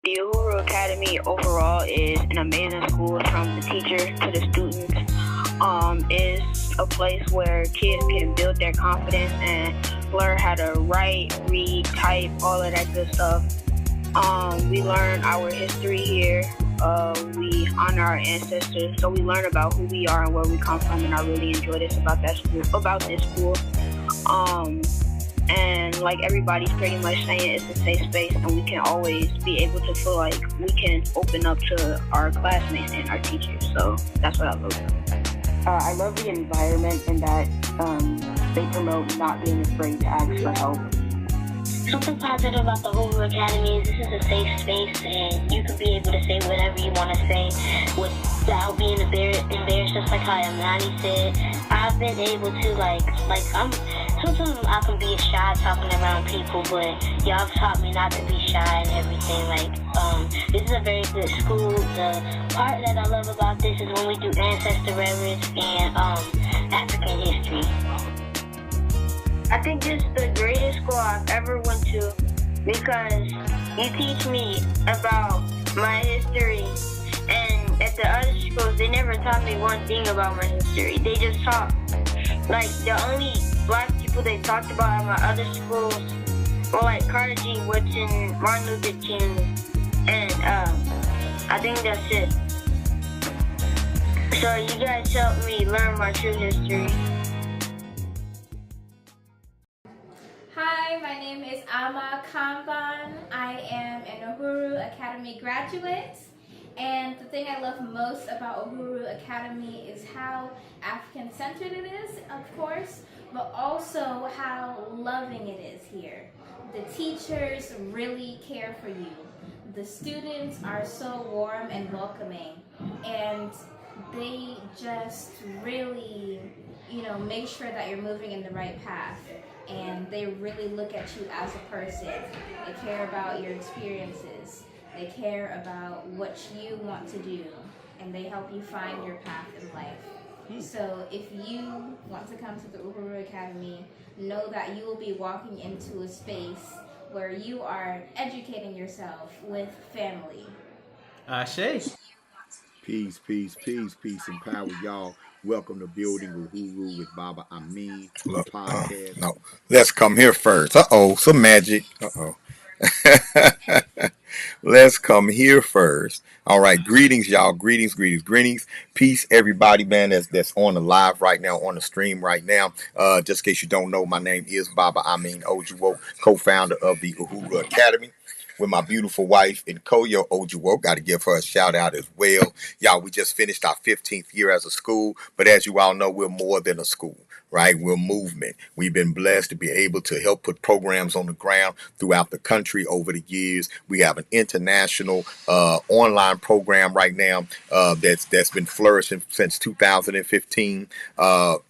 The Uhuru Academy overall is an amazing school from the teachers to the students. It's a place where kids can build their confidence and learn how to write, read, type, all of that good stuff. We learn our history here. We honor our ancestors, so we learn about who we are and where we come from, and I really enjoy this about this school. And like everybody's pretty much saying, it's a safe space, and we can always be able to feel like we can open up to our classmates and our teachers. So that's what I love. I love the environment and that they promote not being afraid to ask for help. Something positive about the Uhuru Academy is this is a safe space, and you can be able to say whatever you want to say without being embarrassed, just like how Amani said. I've been able to, sometimes I can be shy talking around people, but y'all have taught me not to be shy and everything. This is a very good school. The part that I love about this is when we do ancestor reverence and African history. I think this is the greatest school I've ever went to because you teach me about my history, and at the other schools they never taught me one thing about my history. They just taught, like, the only black people they talked about at my other schools were like Carter G. Woodson, Martin Luther King, and I think that's it. So you guys helped me learn my true history. Hi, my name is Ama Kamban. I am an Uhuru Academy graduate. And the thing I love most about Uhuru Academy is how African-centered it is, of course, but also how loving it is here. The teachers really care for you. The students are so warm and welcoming, and they just really, make sure that you're moving in the right path. And they really look at you as a person. They care about your experiences. They care about what you want to do, and they help you find your path in life. So if you want to come to the Uhuru Academy, know that you will be walking into a space where you are educating yourself with family. Ashe. Peace, peace, peace, peace, and power, y'all. Welcome to Building Uhuru with Baba Amin, the podcast. No, let's come here first. Some magic. Let's come here first. All right, greetings, y'all. Greetings. Peace, everybody, man, that's on the live right now, on the stream right now. Just in case you don't know, my name is Baba Amin Ojuwo, co-founder of the Uhuru Academy, with my beautiful wife and Koyo Ojuwo. Got to give her a shout out as well. Y'all, we just finished our 15th year as a school, but as you all know, we're more than a school, right? We're a movement. We've been blessed to be able to help put programs on the ground throughout the country over the years. We have an international online program right now that's been flourishing since 2015. Y'all,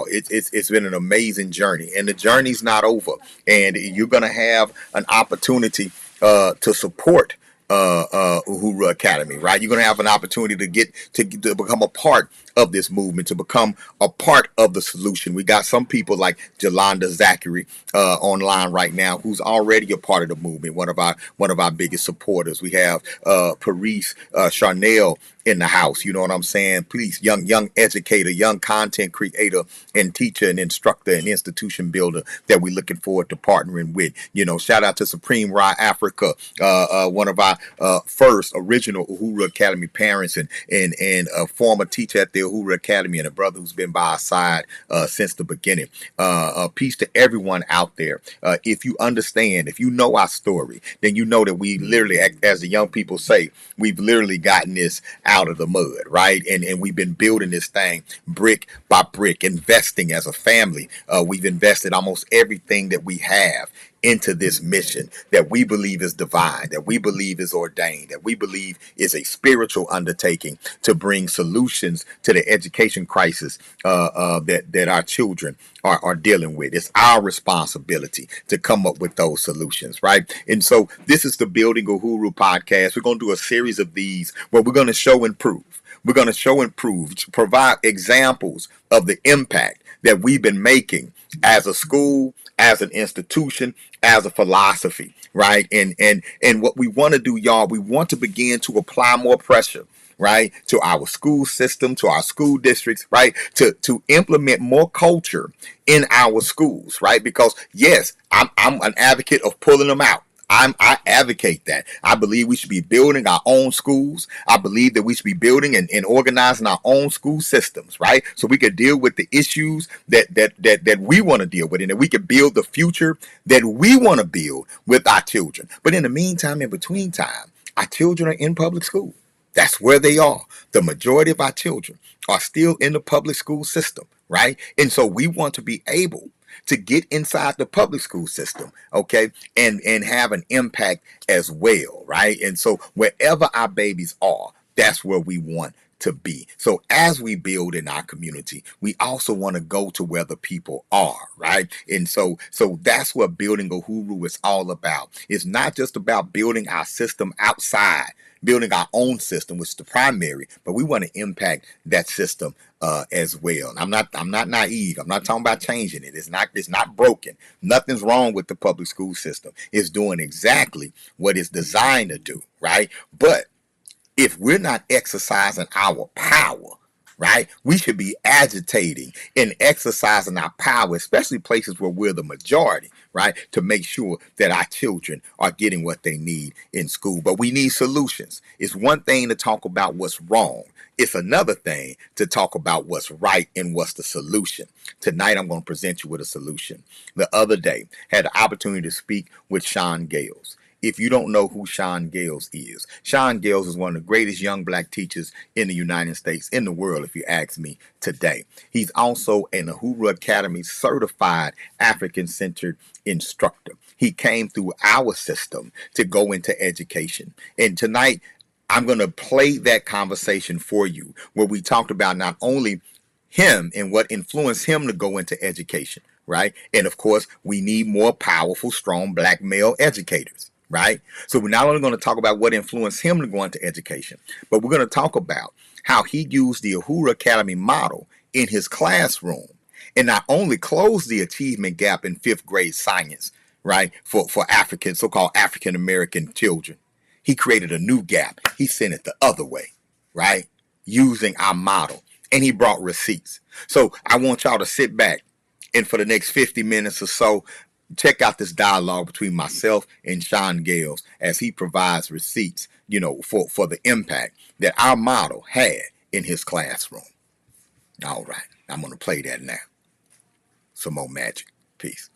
it's been an amazing journey, and the journey's not over. And you're gonna have an opportunity to support Uhuru Academy, right? You're going to have an opportunity to become a part of this movement, to become a part of the solution. We got some people like Jolanda Zachary online right now, who's already a part of the movement. One of our biggest supporters. We have Paris Charnel in the house. You know what I'm saying? Please, young educator, young content creator, and teacher, and instructor, and institution builder that we're looking forward to partnering with. Shout out to Supreme Rye Africa, one of our first original Uhuru Academy parents, and a former teacher at the Uhuru Academy, and a brother who's been by our side since the beginning. Peace to everyone out there. If you understand, if you know our story, then you know that we literally, as the young people say, we've literally gotten this out of the mud, right? And we've been building this thing brick by brick, investing as a family. We've invested almost everything that we have into this mission that we believe is divine, that we believe is ordained, that we believe is a spiritual undertaking to bring solutions to the education crisis that our children are dealing with. It's our responsibility to come up with those solutions, right? And so this is the Building Uhuru podcast. We're going to do a series of these where we're going to show and prove. We're going to show and prove, provide examples of the impact that we've been making as a school, as an institution, as a philosophy, right? And what we want to do, y'all, we want to begin to apply more pressure, right, to our school system, to our school districts, right, to implement more culture in our schools, right? Because yes, I'm an advocate of pulling them out. I advocate that. I believe we should be building our own schools. I believe that we should be building and organizing our own school systems, right? So we could deal with the issues that we want to deal with, and that we could build the future that we want to build with our children. But in the meantime, in between time, our children are in public school. That's where they are. The majority of our children are still in the public school system, right? And so we want to be able to get inside the public school system, okay, and have an impact as well, right? And so wherever our babies are, that's where we want to be. So as we build in our community, we also want to go to where the people are, right? And so that's what building Uhuru is all about. It's not just about building our system outside, building our own system, which is the primary, but we want to impact that system as well. I'm not naive. I'm not talking about changing it. It's not broken. Nothing's wrong with the public school system. It's doing exactly what it's designed to do, right? But if we're not exercising our power, right, we should be agitating and exercising our power, especially places where we're the majority, right, to make sure that our children are getting what they need in school. But we need solutions. It's one thing to talk about what's wrong. It's another thing to talk about what's right and what's the solution. Tonight, I'm going to present you with a solution. The other day, had the opportunity to speak with Shawn Gales. If you don't know who Shawn Gales is, Shawn Gales is one of the greatest young black teachers in the United States, in the world, if you ask me today. He's also an Uhuru Academy certified African-centered instructor. He came through our system to go into education. And tonight, I'm going to play that conversation for you where we talked about not only him and what influenced him to go into education, right? And of course, we need more powerful, strong black male educators, right? So we're not only going to talk about what influenced him to go into education, but we're going to talk about how he used the Uhuru Academy model in his classroom and not only closed the achievement gap in fifth grade science, right, for African, so-called African American children. He created a new gap. He sent it the other way, right, using our model. And he brought receipts. So I want y'all to sit back and for the next 50 minutes or so, check out this dialogue between myself and Shawn Gales as he provides receipts, for the impact that our model had in his classroom. All right, I'm going to play that now. Some more magic. Peace.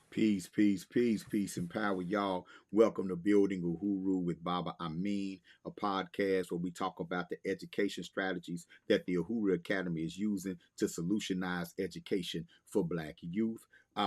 Peace, peace, peace, peace, and power, y'all. Welcome to Building Uhuru with Baba Amin, a podcast where we talk about the education strategies that the Uhuru Academy is using to solutionize education for Black youth.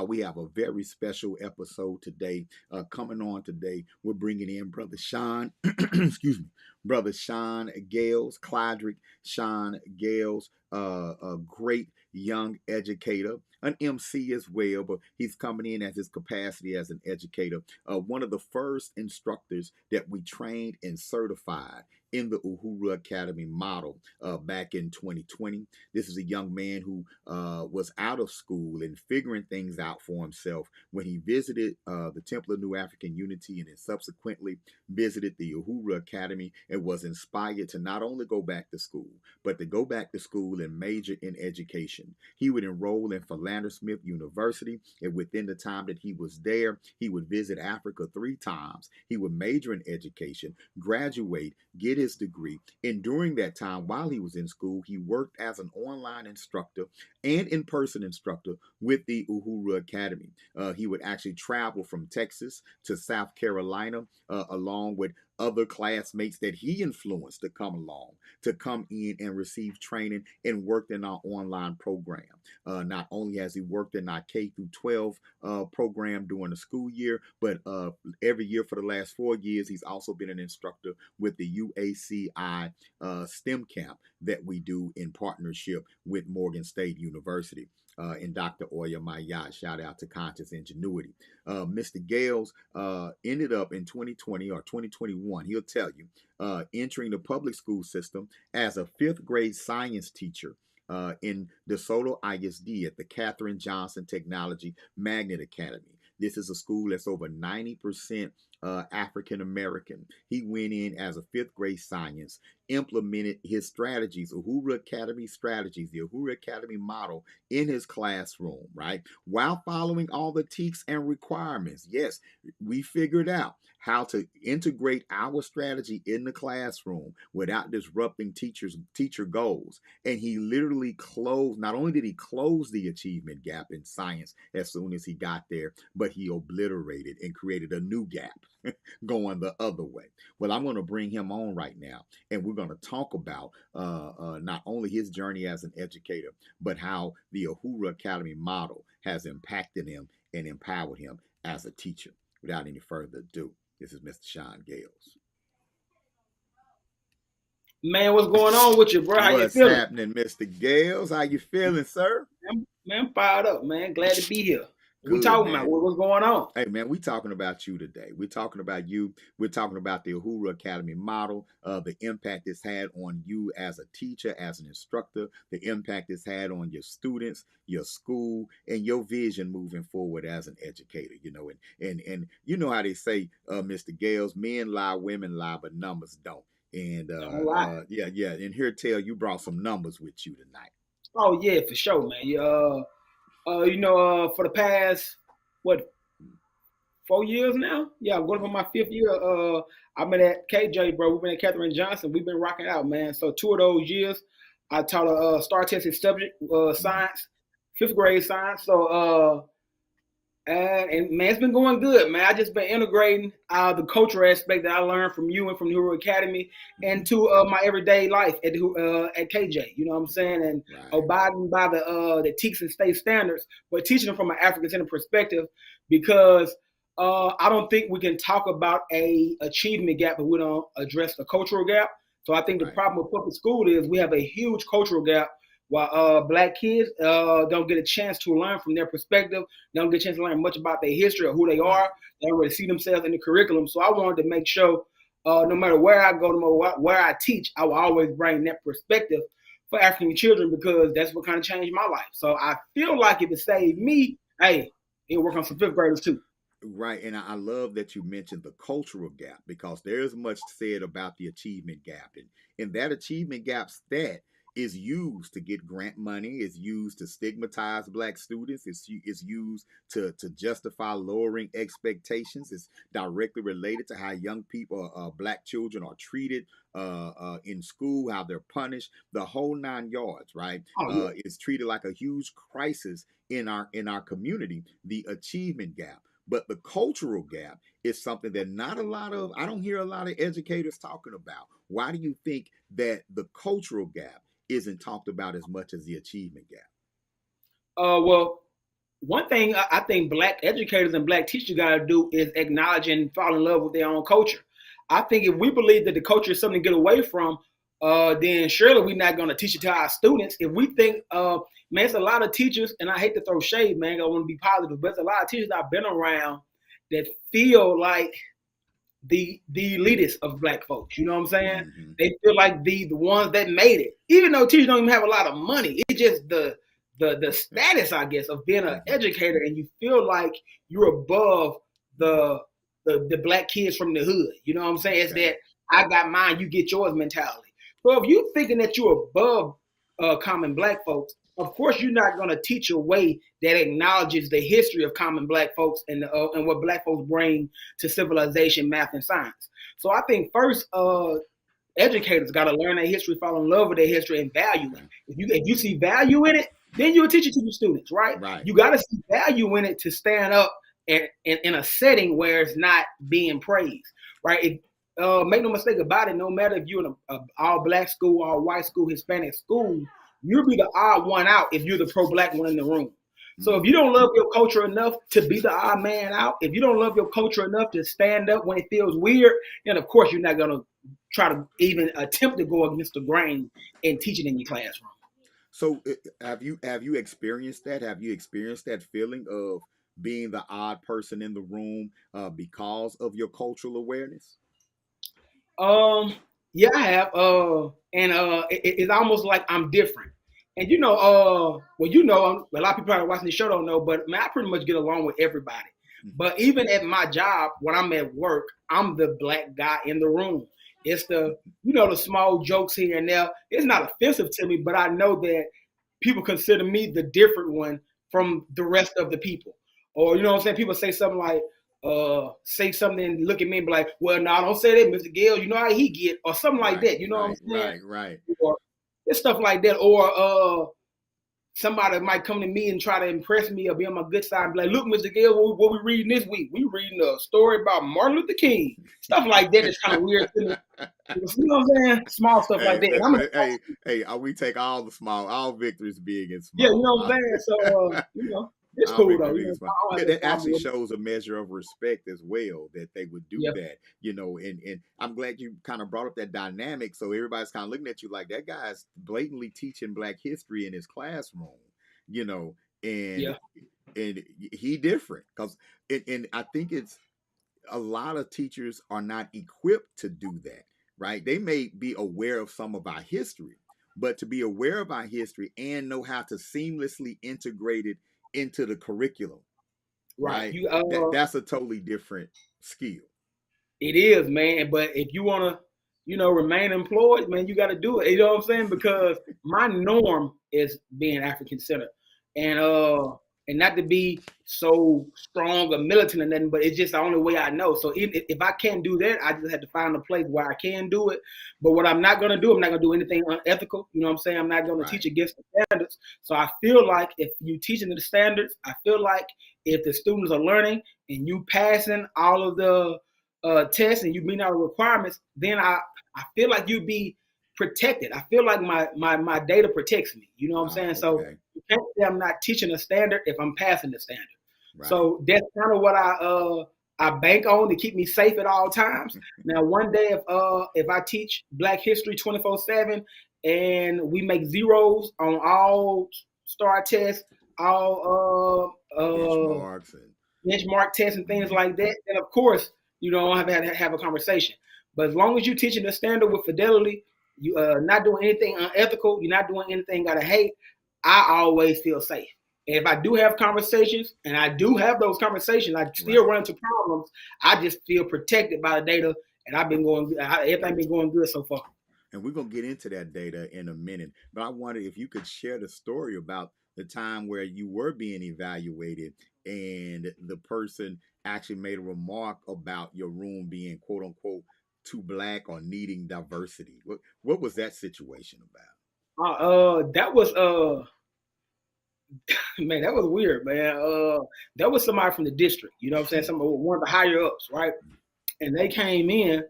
We have a very special episode today. Coming on today, we're bringing in Brother Shawn, excuse me, Brother Shawn Gales, Clydrick Shawn Gales, a great young educator, an MC as well, but he's coming in as his capacity as an educator. One of the first instructors that we trained and certified in the Uhuru Academy model back in 2020. This is a young man who was out of school and figuring things out for himself when he visited the Temple of New African Unity and then subsequently visited the Uhuru Academy and was inspired to not only go back to school, but to go back to school and major in education. He would enroll in Philander Smith University, and within the time that he was there, he would visit Africa 3 times. He would major in education, graduate, get his degree, and during that time, while he was in school, he worked as an online instructor and in-person instructor with the Uhuru Academy. He would actually travel from Texas to South Carolina, along with other classmates that he influenced to come along, to come in and receive training and worked in our online program. Not only has he worked in our K through 12 program during the school year, but every year for the last 4 years, he's also been an instructor with the UACI STEM camp that we do in partnership with Morgan State University. And Dr. Oya Mayat, shout out to Conscious Ingenuity. Mr. Gales ended up in 2020 or 2021, he'll tell you, entering the public school system as a 5th grade science teacher in DeSoto ISD at the Katherine Johnson Technology Magnet Academy. This is a school that's over 90% African American. He went in as a fifth grade science, implemented his strategies, Uhuru Academy strategies, the Uhuru Academy model in his classroom, right? While following all the teaks and requirements. Yes, we figured out how to integrate our strategy in the classroom without disrupting teacher goals. And he literally closed, not only did he close the achievement gap in science as soon as he got there, but he obliterated and created a new gap going the other way. Well, I'm going to bring him on right now, and we're going to talk about not only his journey as an educator, but how the Uhuru Academy model has impacted him and empowered him as a teacher. Without any further ado, this is Mr. Shawn Gales. Man, what's going on with you, bro? How you What's feeling? happening, Mr. Gales? How you feeling, sir? Man, I'm fired up, man. Glad to be here. We Good, talking man. about what's going on. Hey, man, we talking about you today. We're talking about you. We're talking about the Uhuru Academy model, the impact it's had on you as a teacher, as an instructor, the impact it's had on your students, your school, and your vision moving forward as an educator. You know, and you know how they say, Mr. Gales, men lie, women lie, but numbers don't. And yeah. And here, tell you brought some numbers with you tonight. Oh yeah, for sure, man. For the past what 4 years now? Yeah, I'm going for my fifth year. I've been at KJ, bro. We've been at Katherine Johnson. We've been rocking out, man. So 2 of those years, I taught a star tested subject, science, fifth grade science. So and man, it's been going good, man. I just been integrating the cultural aspect that I learned from you and from the Uhuru Academy into my everyday life at KJ. You know what I'm saying? And abiding by the TEKS and state standards, but teaching them from an African-centered perspective, because I don't think we can talk about a achievement gap if we don't address the cultural gap. So I think the problem with public school is we have a huge cultural gap, while Black kids don't get a chance to learn from their perspective. They don't get a chance to learn much about their history or who they are. They don't really see themselves in the curriculum. So I wanted to make sure no matter where I go, no matter where I teach, I will always bring that perspective for African children, because that's what kind of changed my life. So I feel like if it saved me, hey, it'll work on some fifth graders too. Right, and I love that you mentioned the cultural gap, because there's much said about the achievement gap, and that achievement gap stat is used to get grant money, is used to stigmatize Black students, is used to justify lowering expectations. It's directly related to how young people, Black children, are treated in school, how they're punished, the whole 9 yards. Right, it's treated like a huge crisis in our community, the achievement gap. But the cultural gap is something that I don't hear a lot of educators talking about. Why do you think that the cultural gap isn't talked about as much as the achievement gap? Well, one thing I think Black educators and Black teachers got to do is acknowledge and fall in love with their own culture. I think if we believe that the culture is something to get away from, then surely we're not going to teach it to our students. If we think, man, it's a lot of teachers, and I hate to throw shade, man, I want to be positive, but it's a lot of teachers I've been around that feel like the elitists of Black folks. You know what I'm saying? Mm-hmm. They feel like the ones that made it, even though teachers don't even have a lot of money. It's just the status, I guess, of being an educator, and you feel like you're above the Black kids from the hood. You know what I'm saying? It's that I got mine, you get yours mentality. So if you're thinking that you're above common Black folks, of course you're not going to teach a way that acknowledges the history of common Black folks and what Black folks bring to civilization, math, and science. So I think first, educators got to learn their history, fall in love with their history, and value it. If you see value in it, then you'll teach it to your students, right? You got to see value in it to stand up in a setting where it's not being praised, right? Make no mistake about it, no matter if you're in an all-Black school, all-white school, Hispanic school, you'll be the odd one out if you're the pro-Black one in the room. So if you don't love your culture enough to be the odd man out, if you don't love your culture enough to stand up when it feels weird, then of course you're not going to try to even attempt to go against the grain and teach it in your classroom. So have you experienced that? Have you experienced that feeling of being the odd person in the room because of your cultural awareness? Yeah, I have. It's almost like I'm different. And well, a lot of people probably watching the show don't know, but man, I pretty much get along with everybody. But even at my job, when I'm at work, I'm the black guy in the room. It's the small jokes here and there. It's not offensive to me, but I know that people consider me the different one from the rest of the people. Or you know what I'm saying? People say something like, say something and look at me and be like, well, no, don't say that, Mr. Gale. You know how he get, or something like that. You know what I'm saying? Right. Or it's stuff like that. Or somebody might come to me and try to impress me or be on my good side and be like, look, Mr. Gale, what we reading this week? We reading a story about Martin Luther King. Stuff like that is kind of weird to me. You know what I'm saying? Small stuff like that. We take all victories big and small. Yeah, you know what I'm saying? So, it's cool though. That actually shows a measure of respect as well, that they would do that, and I'm glad you kind of brought up that dynamic. So everybody's kind of looking at you like that guy's blatantly teaching Black history in his classroom, and he different and I think it's a lot of teachers are not equipped to do that, right? They may be aware of some of our history, but to be aware of our history and know how to seamlessly integrate it into the curriculum, right? That's a totally different skill. It is, man. But if you want to, remain employed, man, you got to do it. You know what I'm saying? Because my norm is being African centered, and not to be so strong or militant or nothing, but it's just the only way I know. So if I can't do that, I just have to find a place where I can do it. But what I'm not going to do, I'm not going to do anything unethical. You know what I'm saying? I'm not going to teach against the standards. So I feel like if you teaching the standards, I feel like if the students are learning and you passing all of the tests and you meet all the requirements, then I feel like you'd be protected. I feel like my data protects me. You know what I'm saying? Okay. So you can't say I'm not teaching a standard if I'm passing the standard. Right. So that's kind of what I bank on to keep me safe at all times. Now, one day if I teach Black history 24/7 and we make zeros on all STAR tests, all benchmark tests and things like that, then of course I have to have a conversation. But as long as you're teaching the standard with fidelity, you not doing anything unethical, you're not doing anything out of hate, I always feel safe. And if I do have conversations, and I do have those conversations, I still run into problems. I just feel protected by the data, and everything been going good so far. And we're gonna get into that data in a minute. But I wonder if you could share the story about the time where you were being evaluated and the person actually made a remark about your room being quote unquote too Black or needing diversity. What was that situation about? That was man, that was weird, man. That was somebody from the district, you know what I'm saying? One of the higher ups, right? And they came in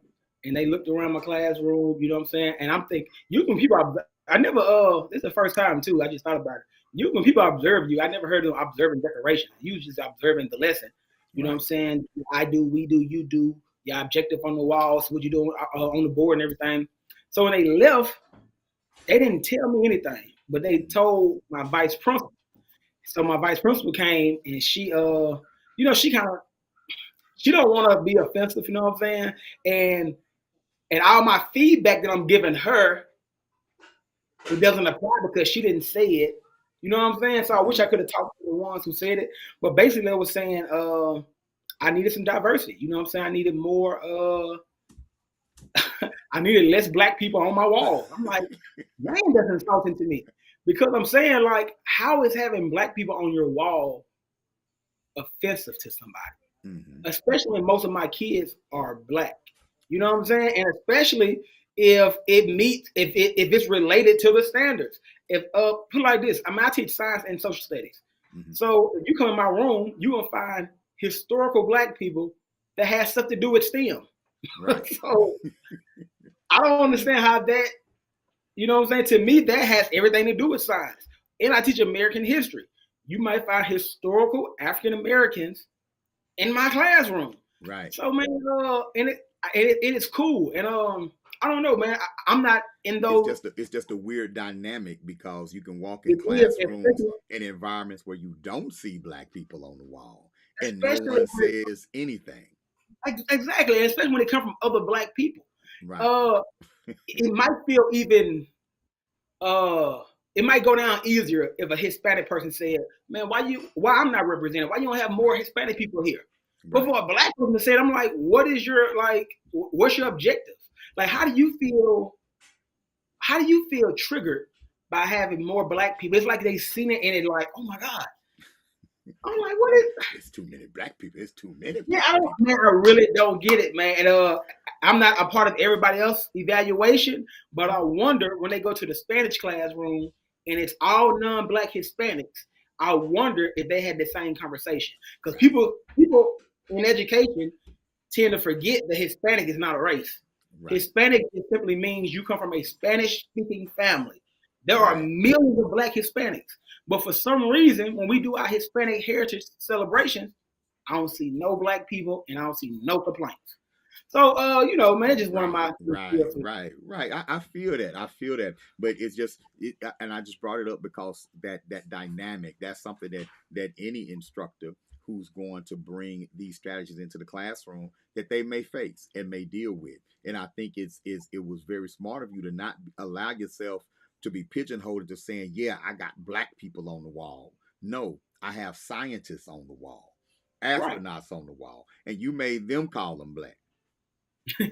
and they looked around my classroom, you know what I'm saying? And I'm thinking, when people this is the first time too, I just thought about it. When people observe you, I never heard of them observing decorations. You just observing the lesson. You know what I'm saying? I do, we do, you do. Your objective on the walls, what you doing on the board and everything. So when they left, they didn't tell me anything, but they told my vice principal. So my vice principal came and she don't want to be offensive, you know what I'm saying? And all my feedback that I'm giving her, it doesn't apply because she didn't say it. You know what I'm saying? So I wish I could have talked to the ones who said it. But basically I was saying I needed some diversity. You know what I'm saying? I needed more I needed less Black people on my wall. I'm like, man, that's insulting to me. Because I'm saying, like, how is having Black people on your wall offensive to somebody? Mm-hmm. Especially when most of my kids are Black. You know what I'm saying? And especially if it's related to the standards. If put it like this, I teach science and social studies. Mm-hmm. So if you come in my room, you're gonna find historical Black people that has stuff to do with STEM. Right. So I don't understand how that, you know what I'm saying? To me, that has everything to do with science. And I teach American history. You might find historical African Americans in my classroom. Right. So man, and it is cool. And I don't know, man. I'm not in those. It's just a weird dynamic because you can walk in classrooms and environments where you don't see Black people on the wall, and no one says anything. Exactly, and especially when they come from other Black people. Right. It might feel even it might go down easier if a Hispanic person said, "Man, why I'm not represented? Why you don't have more Hispanic people here?" But for a black person to say it, I'm like, what's your objective? Like, how do you feel? How do you feel triggered by having more black people? It's like they seen it and it's like, oh my God. I'm like, what is? It's too many black people. It's too many. Yeah, I really don't get it, man. And I'm not a part of everybody else's evaluation, but I wonder when they go to the Spanish classroom and it's all non-black Hispanics. I wonder if they had the same conversation because people in education tend to forget that Hispanic is not a race. Right. Hispanic simply means you come from a Spanish-speaking family. There are millions of black Hispanics, but for some reason, when we do our Hispanic heritage celebrations, I don't see no black people and I don't see no complaints. So, man, it's just one of my right. I feel that, but it's just, and I just brought it up because that dynamic, that's something that any instructor who's going to bring these strategies into the classroom that they may face and may deal with. And I think it was very smart of you to not allow yourself to be pigeonholed into saying, yeah, I got black people on the wall. No, I have scientists on the wall, astronauts on the wall, and you made them call them black.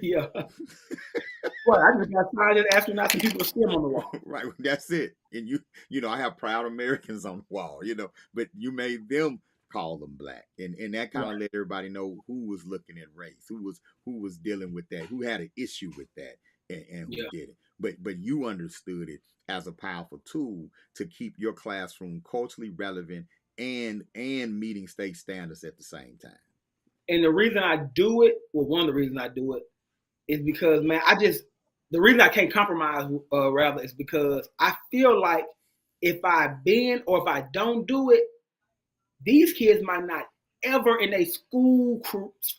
Yeah. Well, I just got tired of astronauts and people with STEM on the wall. Right, that's it. And I have proud Americans on the wall, but you made them call them black, and that kind of let everybody know who was looking at race, who was dealing with that, who had an issue with that, and who did it. But you understood it as a powerful tool to keep your classroom culturally relevant and meeting state standards at the same time. And the reason I do it, one of the reasons I do it is because, man, the reason I can't compromise, rather, is because I feel like if I bend or if I don't do it, these kids might not ever in a school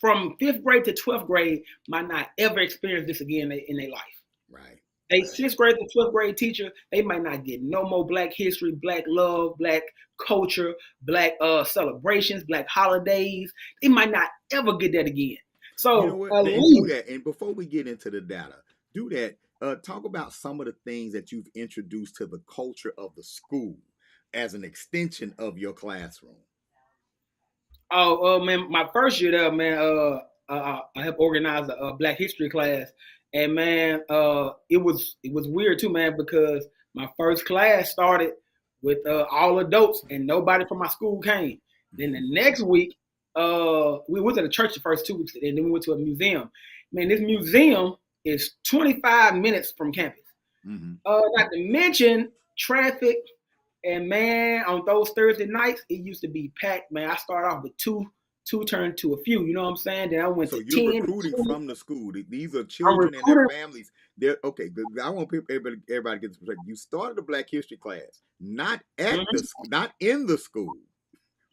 from 5th grade to 12th grade might not ever experience this again in their life. Right. A 6th grade to 12th grade teacher, they might not get no more black history, black love, black culture, black celebrations, black holidays. They might not ever get that again. So, do that. And before we get into the data, do that. Talk about some of the things that you've introduced to the culture of the school as an extension of your classroom. Oh, man, my first year there, man, I helped organize a Black History class, and man, it was weird too, man, because my first class started with all adults and nobody from my school came. Then the next week, we went to the church the first 2 weeks, and then we went to a museum. Man, this museum is 25 minutes from campus. Mm-hmm. Not to mention traffic. And man, on those Thursday nights, it used to be packed. Man, I started off with two turned to a few. You know what I'm saying? Then I went to 10. So you're recruiting from the school. These are children and their families. They're okay. I want everybody to get this perspective. You started a Black History class, not at not in the school.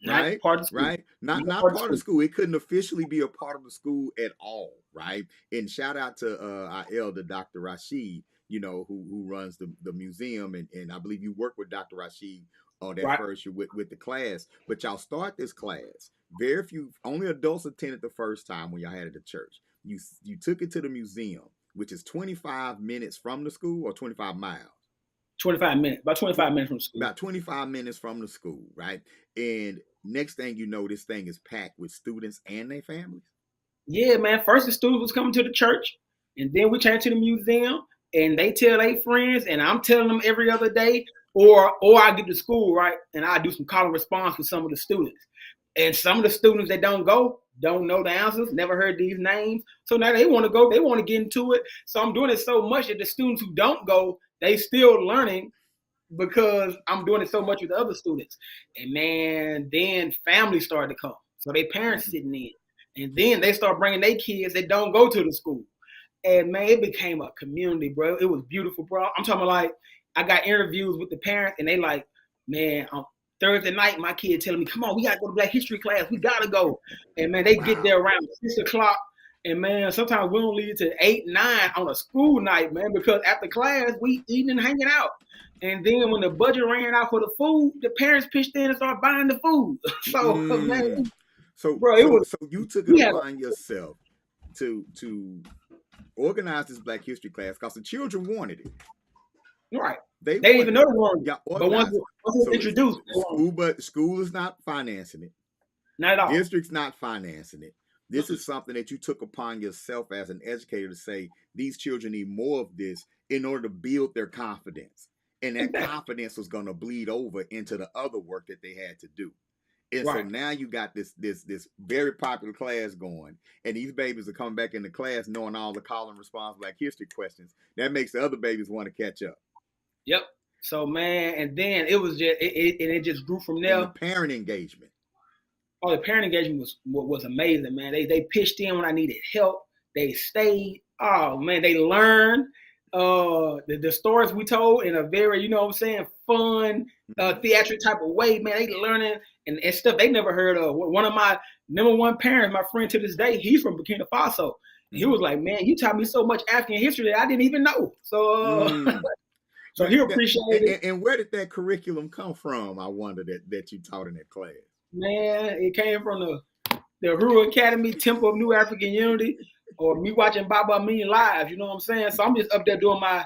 Right, not part of the school. Right, not part of the school. It couldn't officially be a part of the school at all, right? And shout out to our elder, Dr. Rashid, who runs the museum, and I believe you work with Dr. Rashid on that first year with the class. But y'all start this class. Very few, only adults attended the first time when y'all had it at church. You took it to the museum, which is 25 minutes from the school, or 25 miles. 25 minutes, about 25 minutes from school. About 25 minutes from the school, right? And next thing you know, this thing is packed with students and their families. Yeah, man. First, the students was coming to the church, and then we turned to the museum, and they tell their friends, and I'm telling them every other day, or I get to school, right, and I do some call and response with some of the students. And some of the students that don't go don't know the answers, never heard these names. So now they want to go, they want to get into it. So I'm doing it so much that the students who don't go, they still learning because I'm doing it so much with the other students. And man, then families started to come. So they parents sitting in. And then they start bringing their kids that don't go to the school. And man, it became a community, bro. It was beautiful, bro. I'm talking like, I got interviews with the parents and they like, man, Thursday night, my kid telling me, come on, we got to go to Black History class. We got to go. And man, they get there around 6 o'clock. And man, sometimes we don't leave to 8, 9 on a school night, man, because after class, we eating and hanging out. And then when the budget ran out for the food, the parents pitched in and started buying the food. So, man. So you took it upon yourself to organize this Black History class because the children wanted it. Right. They They didn't want even know the word. yeah But once organized. it's So introduced, they want it. but school is not financing it. Not at all. District's not financing it. This is something that you took upon yourself as an educator to say these children need more of this in order to build their confidence. And that confidence was going to bleed over into the other work that they had to do. And so Right. now you got this very popular class going, and these babies are coming back into class knowing all the call and response Black history questions. That makes the other babies want to catch up. Yep. So man, and then it was just it just grew from there. And the parent engagement. Oh, the parent engagement was amazing, man. They pitched in when I needed help. They stayed. Oh man, they learned the stories we told in a very, you know what I'm saying, fun, theatric type of way, man. They learning and stuff they never heard of. One of my number one parents, my friend to this day, he's from Burkina Faso. He was like, man, you taught me so much African history that I didn't even know. So so he appreciated it. And where did that curriculum come from? I wonder that you taught in that class. Man, it came from the Uhuru Academy, Temple of New African Unity, or me watching Baba Amin live. You know what I'm saying? So I'm just up there doing my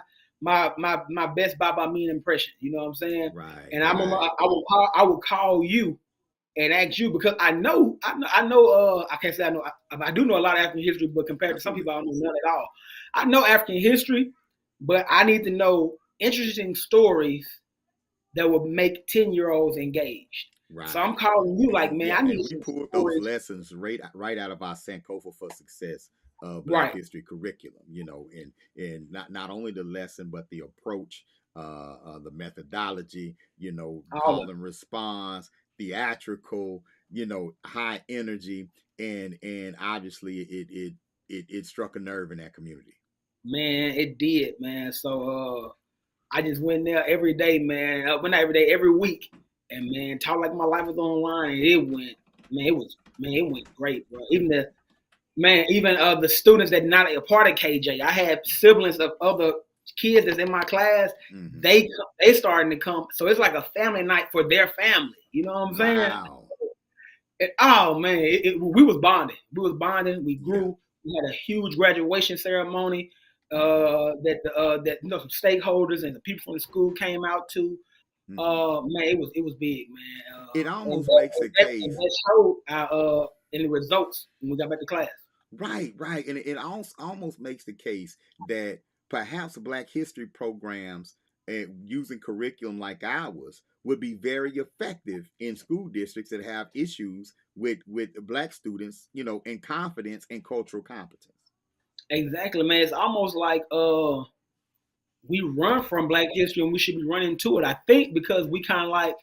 best Baba Amin impression. You know what I'm saying? Right. And I remember I would call you and ask you because I know I can't say I know I do know a lot of African history, but compared to some people I don't know none at all. I know African history, but I need to know interesting stories that would make 10-year-olds engaged. Right. So I'm calling you like, man, I need we pulled those lessons right out of our Sankofa for Success Black history curriculum, you know, and not only the lesson, but the approach, the methodology, you know, call and response, theatrical, you know, high energy, and obviously it struck a nerve in that community. Man, it did, man. So I just went there every day, man. Not every day, every week. And man, talk like my life was online. It went great, bro. Even the students that not a part of KJ, I had siblings of other kids that's in my class. Mm-hmm. They starting to come, so it's like a family night for their family. You know what I'm saying? Wow. Oh man, we was bonding. We grew. Yeah. We had a huge graduation ceremony that you know some stakeholders and the people from the school came out to. Man, it was big, man. It almost makes a case. That showed in the results when we got back to class. Right, and it almost makes the case that perhaps Black history programs using curriculum like ours would be very effective in school districts that have issues with Black students, you know, in confidence and cultural competence. Exactly, man. It's almost like we run from Black history and we should be running to it. I think because we kind of like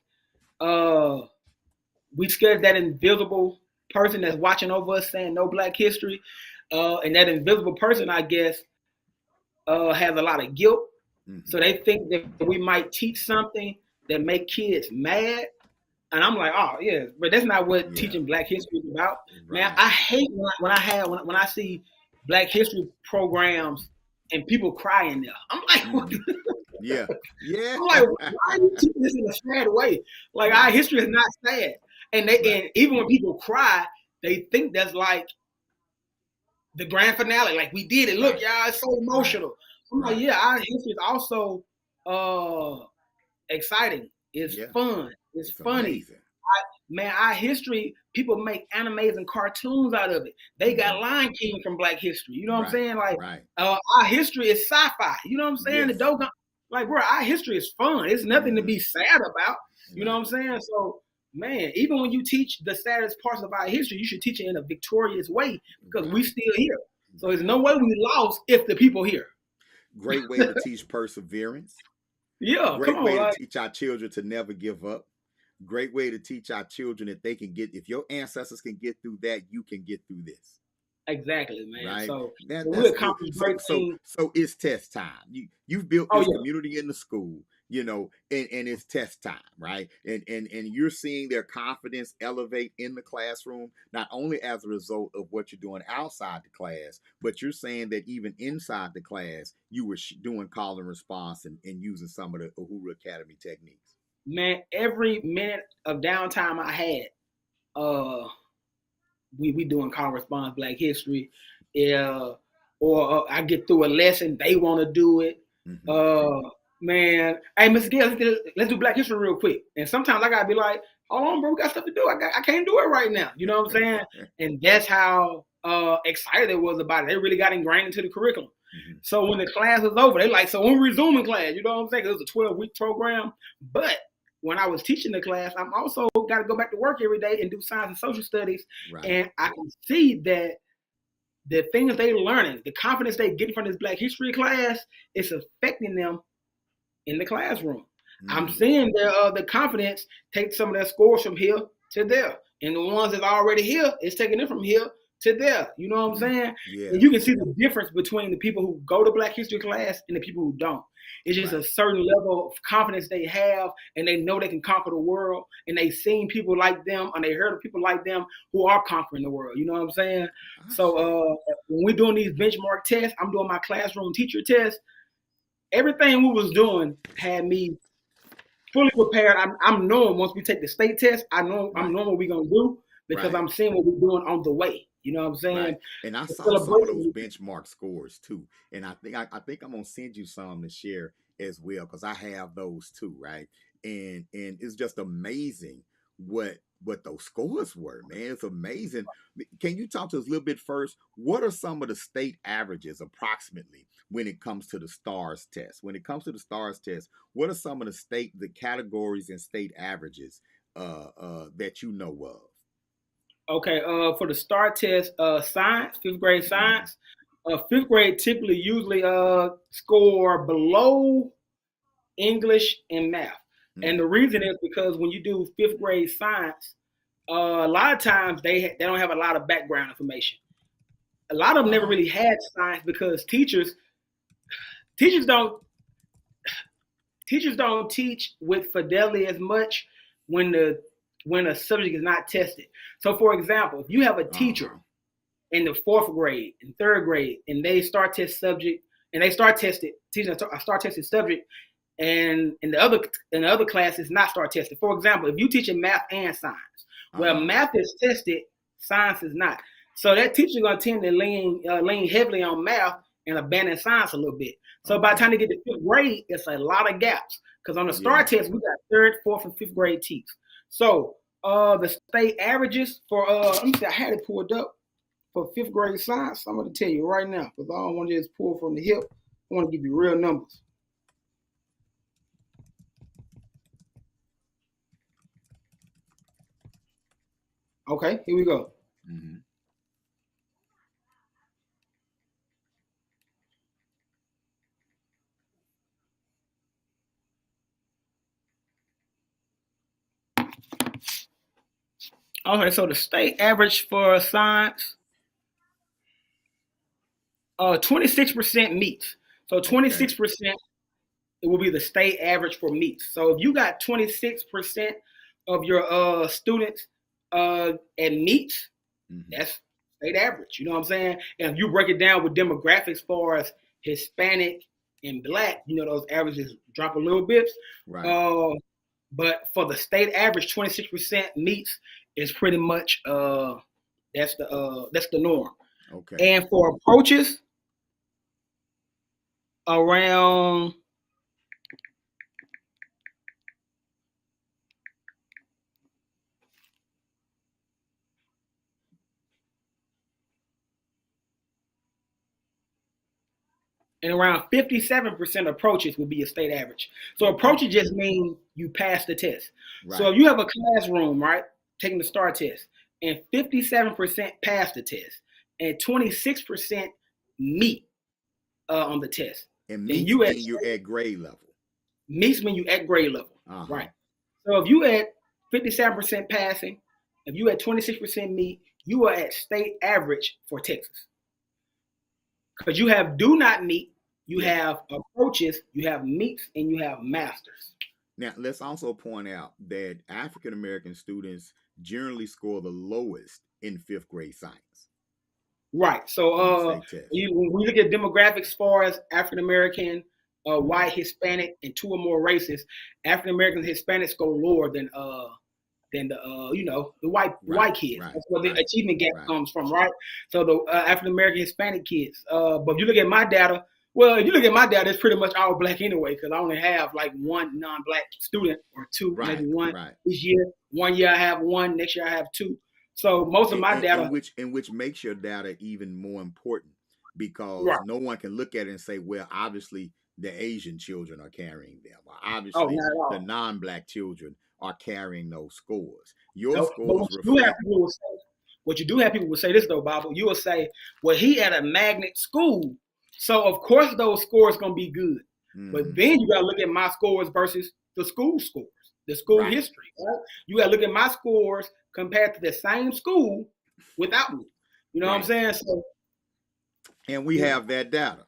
we scared that invisible person that's watching over us saying no Black history, and that invisible person, I guess, has a lot of guilt. Mm-hmm. So they think that we might teach something that make kids mad. And I'm like, oh yeah, but that's not what teaching Black history is about. Right. Man, I hate when I see Black history programs and people crying there. I'm like, what? Yeah. I'm like, why are you teaching this in a sad way? Like our history is not sad. And and even when people cry, they think that's like the grand finale. Like we did it. Look, y'all, it's so emotional. I'm like, yeah, our history is also exciting. It's fun. It's funny. Man, our history, people make animes and cartoons out of it. They got Lion King from Black history. You know what I'm saying? Like, our history is sci-fi. You know what I'm saying? Yes. The Dogon, like, bro, our history is fun. It's nothing to be sad about. You know what I'm saying? So, man, even when you teach the saddest parts of our history, you should teach it in a victorious way because we still here. So there's no way we lost if the people here. Great way to teach perseverance. Yeah, Great way to teach our children to never give up. Great way to teach our children that they can get, if your ancestors can get through that, you can get through this. Exactly, man. Right? So it's test time. You've built this community in the school, you know, and it's test time, right? And you're seeing their confidence elevate in the classroom, not only as a result of what you're doing outside the class, but you're saying that even inside the class, you were doing call and response and using some of the Uhuru Academy techniques. Man, every minute of downtime I had, we doing call and response Black history, or I get through a lesson, they want to do it. Man, hey, Mr. Gales, let's do Black History real quick. And sometimes I gotta be like, hold on, bro, we got stuff to do. I can't do it right now. You know what I'm saying? And that's how excited it was about it. They really got ingrained into the curriculum. Mm-hmm. So when the class was over, they like, so when we resuming class, you know what I'm saying? It was a 12-week program. But when I was teaching the class, I'm also got to go back to work every day and do science and social studies. Right. And I can see that the things they're learning, the confidence they get from this Black History class, it's affecting them in the classroom. Mm-hmm. I'm seeing the confidence take some of their scores from here to there. And the ones that's already here, it's taking them from here to there. You know what I'm saying? Yeah. And you can see the difference between the people who go to Black History class and the people who don't. It's just a certain level of confidence they have, and they know they can conquer the world, and they've seen people like them, and they heard of people like them who are conquering the world. You know what I'm saying? So when we're doing these benchmark tests, I'm doing my classroom teacher test. Everything we was doing had me fully prepared. I'm knowing once we take the state test, I'm knowing what we're gonna do because I'm seeing what we're doing on the way. You know what I'm saying? Right. And I saw some of those benchmark scores too. And I think I'm gonna send you some to share as well because I have those too, right? And it's just amazing what those scores were, man. It's amazing. Can you talk to us a little bit first? What are some of the state averages approximately when it comes to the STARS test? When it comes to the STARS test, what are some of the categories and state averages that you know of? Okay, for the STAR test, science, 5th grade science, 5th grade typically usually score below English and math. And the reason is because when you do 5th grade science, a lot of times they don't have a lot of background information. A lot of them never really had science because teachers don't teach with fidelity as much when a subject is not tested. So, for example, if you have a teacher in the 4th grade and 3rd grade, and they start test subject, and they start tested teaching a start tested subject, and in the other class is not start tested. For example, if you teaching math and science, well, math is tested, science is not. So that teacher gonna tend to lean heavily on math and abandon science a little bit. So by the time they get to 5th grade, it's a lot of gaps because on the STAR test we got 3rd, 4th, and 5th grade teeth. So the state averages for let me see, I had it pulled up for 5th grade science. I'm going to tell you right now because I don't want to just pull from the hip. I want to give you real numbers. Okay, here we go. Mm-hmm. Okay, so the state average for science, 26% meets. So 26%, it will be the state average for meets. So if you got 26% of your students at meets, that's state average. You know what I'm saying? And if you break it down with demographics as far as Hispanic and Black, you know, those averages drop a little bit. Right. But for the state average, 26% meets is pretty much that's the norm. Okay. And for approaches, around and around 57% approaches will be a state average. So approaches just mean you pass the test. Right. So if you have a classroom, right, taking the STAR test, and 57% pass the test, and 26% meet on the test. And meets mean you're at grade level. Meets mean you at grade level, right? So if you at 57% passing, if you at 26% meet, you are at state average for Texas. Because you have do not meet, you have approaches, you have meets, and you have masters. Now, let's also point out that African American students generally score the lowest in 5th grade science. Right. So when we look at demographics as far as African American, white, Hispanic, and 2 or more races, African Americans and Hispanics go lower than the white kids. Right, that's where the achievement gap comes from, right? So the African American Hispanic kids. But if you look at my data, Well, if you look at my data, it's pretty much all black anyway, because I only have like one non-black student or two, maybe one this year. 1 year I have one, next year I have two. So most of my data, which makes your data even more important, because no one can look at it and say, well, obviously the Asian children are carrying them, or obviously the non-black children are carrying those scores. Your scores reflect. What you do have people will say this though, Bob. You will say, well, he at a magnet school, so of course those scores gonna be good. But then you gotta look at my scores versus the school scores, the school history. Right? You gotta look at my scores compared to the same school without me. You know what I'm saying? So, and we have that data.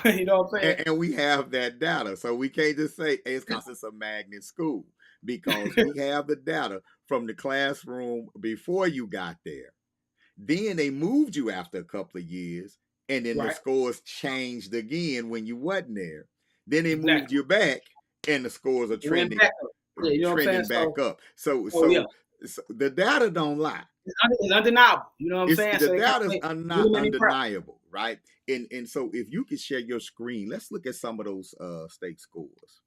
You know what I'm saying? And we have that data, so we can't just say, hey, it's because it's a magnet school, because we have the data from the classroom before you got there. Then they moved you after a couple of years, and then the scores changed again when you wasn't there. Then they moved you back, and the scores are trending back up. So the data don't lie. It's undeniable. You know what I'm saying? The data is not undeniable, right? And so if you could share your screen, let's look at some of those state scores.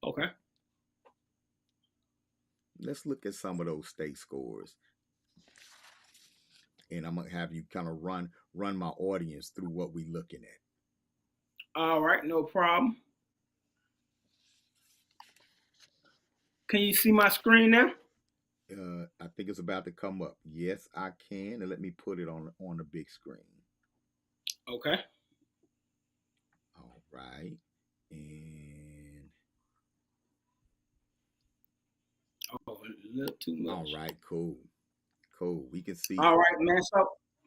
Okay. Let's look at some of those state scores. And I'm going to have you kind of run my audience through what we're looking at. All right, no problem. Can you see my screen now? I think it's about to come up. Yes, I can. And let me put it on the big screen. Okay. All right. And a little too much. All right, cool. We can see. All right, man.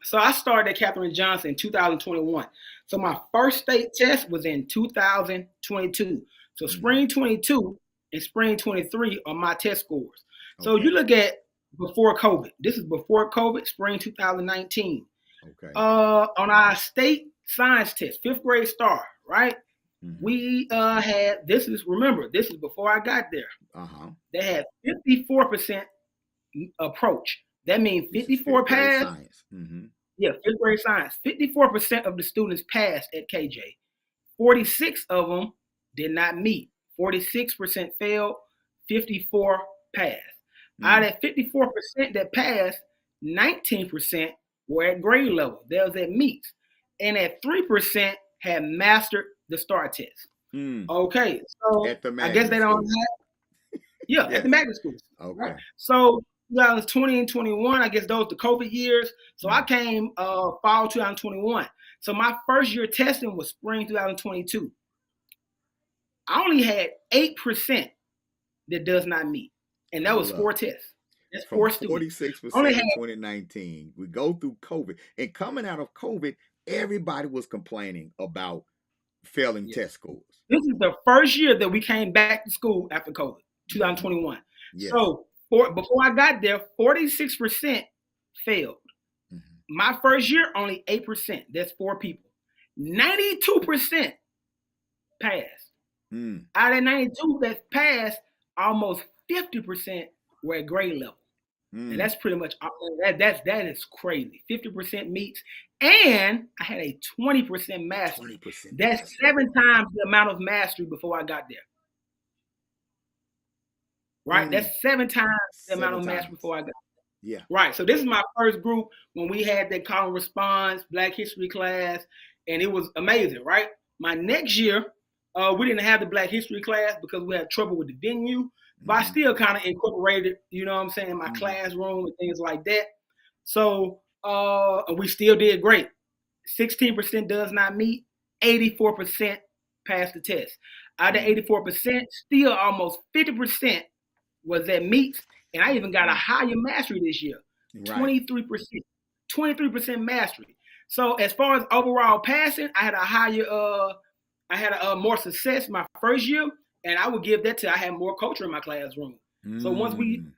So I started at Katherine Johnson in 2021. So my first state test was in 2022. So spring 22 and spring 23 are my test scores. So you look at before COVID. This is before COVID, spring 2019. Okay. On our state science test, 5th grade star, right? We had, this is before I got there. They had 54% approach. That means 54 passed. Yeah, 5th grade science. 54% of the students passed at KJ. 46 of them did not meet. 46% failed. 54 passed. Out of that 54% that passed, 19% were at grade level. They was at meets. And at 3% had mastered the STAR test. Okay, so I guess they don't have, at the magnet schools. Okay. Right? So 2020 and 21, I guess those the COVID years. So I came fall 2021. So my first year testing was spring 2022. I only had 8% that does not meet. And that was 4 tests. That's from 4 students. 46% in 2019. We go through COVID. And coming out of COVID, everybody was complaining about failing test scores. This is the first year that we came back to school after COVID, 2021. So before I got there, 46% failed. My first year, only 8%. That's 4 people. 92% passed. Out of 92 that passed, almost 50% were at grade level. And that's pretty much that is crazy. 50% meets, and I had a 20% mastery. That's 7 times the amount of mastery before I got there. Right? That's 7 times the amount of mastery before I got there. Yeah. Right. So this is my first group when we had that call and response, Black History class, and it was amazing, right? My next year, we didn't have the Black History class because we had trouble with the venue. But I still kind of incorporated, you know what I'm saying, in my classroom and things like that. So we still did great. 16% does not meet. 84% passed the test. Out of 84%, still almost 50% was at meets. And I even got a higher mastery this year. 23%. 23% mastery. So as far as overall passing, I had a more success my first year. And I would give that to I had more culture in my classroom. So once we, you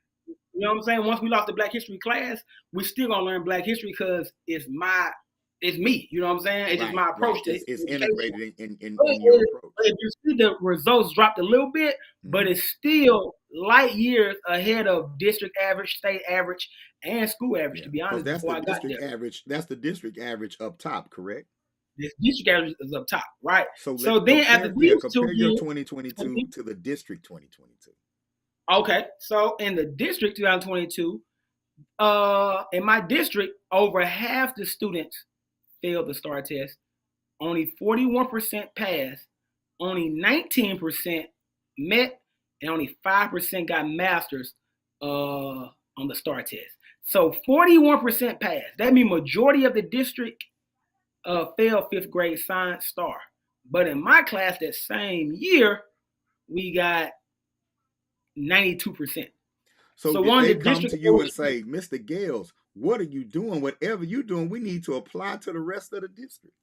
know what I'm saying? Once we lost the Black History class, we still gonna learn Black History because it's me. You know what I'm saying? It's just my approach to it. It's integrated in your approach. If you see the results dropped a little bit, but it's still light years ahead of district average, state average, and school average, to be honest. That's the district average. That's the district average up top, correct? This district average is up top, right? So Then after these 2 compare your years, 2022 to the district 2022. okay, so in the district 2022, in my district, over half the students failed the STAR test. Only 41% passed. Only 19% met, and only 5% got masters on the STAR test. So 41% passed. That means majority of the district failed 5th grade science STAR. But in my class that same year, we got 92%. So did they come to you and say, Mr. Gales, what are you doing? Whatever you're doing, we need to apply to the rest of the district.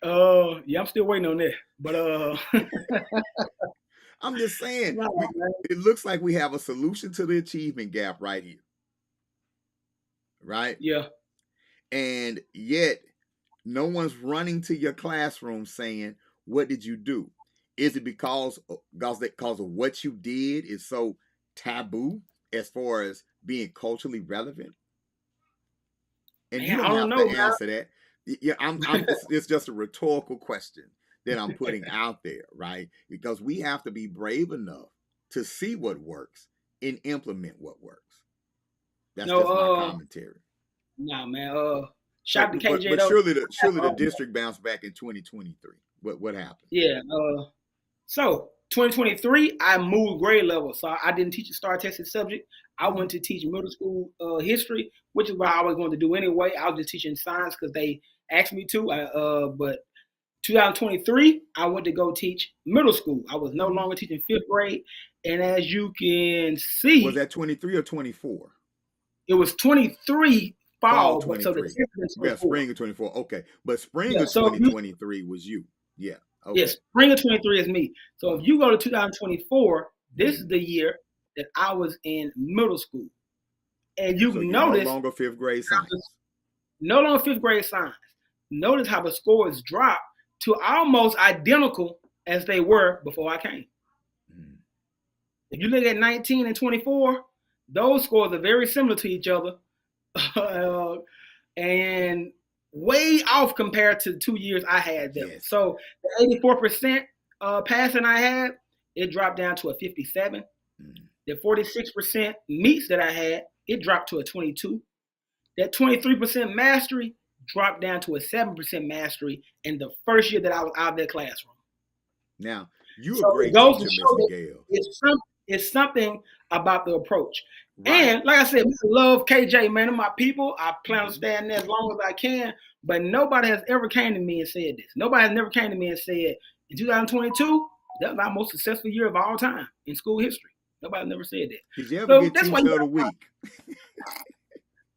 Yeah, I'm still waiting on that. But I'm just saying, it looks like we have a solution to the achievement gap right here. Right? Yeah. And yet, no one's running to your classroom saying, what did you do? Is it because of what you did is so taboo as far as being culturally relevant? And man, you don't have to answer that. Yeah, it's just a rhetorical question that I'm putting out there, right? Because we have to be brave enough to see what works and implement what works. That's just my commentary. Nah, man. Shout to KJ. But surely the district bounced back in 2023. What happened? Yeah. So 2023, I moved grade level, so I didn't teach a STAR tested subject. I went to teach middle school history, which is what I was going to do anyway. I was just teaching science because they asked me to. But 2023, I went to go teach middle school. I was no longer teaching 5th grade, and as you can see, was that 23 or 24? It was 23 fall, 23. So the spring of 24. Okay, but spring of 2023 was you. Yeah. Okay. Yes, spring of 23 is me. So if you go to 2024, this is the year that I was in middle school. And you notice no longer 5th grade science. No longer 5th grade science. Notice how the scores dropped to almost identical as they were before I came. If you look at 19 and 24, those scores are very similar to each other. And way off compared to the 2 years I had them. Yes. So the 84% passing I had, it dropped down to a 57. The 46% meets that I had, it dropped to a 22. That 23% mastery dropped down to a 7% mastery in the first year that I was out of that classroom. Now, you're a great teacher, Mr. Gale. It's something about the approach. Right. And like I said, I love KJ, man. They're my people. I plan on staying there as long as I can. But nobody has ever came to me and said this. Nobody has never came to me and said, in 2022, that was our most successful year of all time in school history. Nobody never said that. Did you ever get teacher of the week?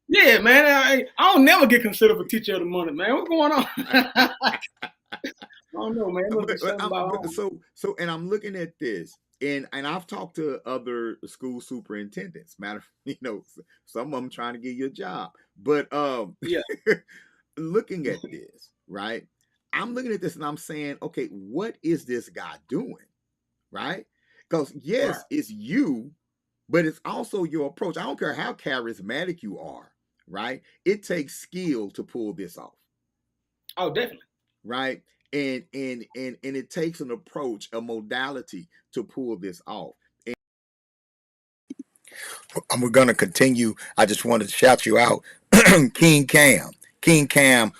Yeah, man. I don't never get considered for teacher of the month, man. What's going on? I don't know, man. And I'm looking at this. And I've talked to other school superintendents. Some of them trying to get you a job. But yeah, looking at this, right? I'm looking at this and I'm saying, okay, what is this guy doing? Right? Because yes, it's you, but it's also your approach. I don't care how charismatic you are, right? It takes skill to pull this off. Oh, definitely. Right? And it takes an approach, a modality to pull this off. And we're going to continue. I just wanted to shout you out. King Cam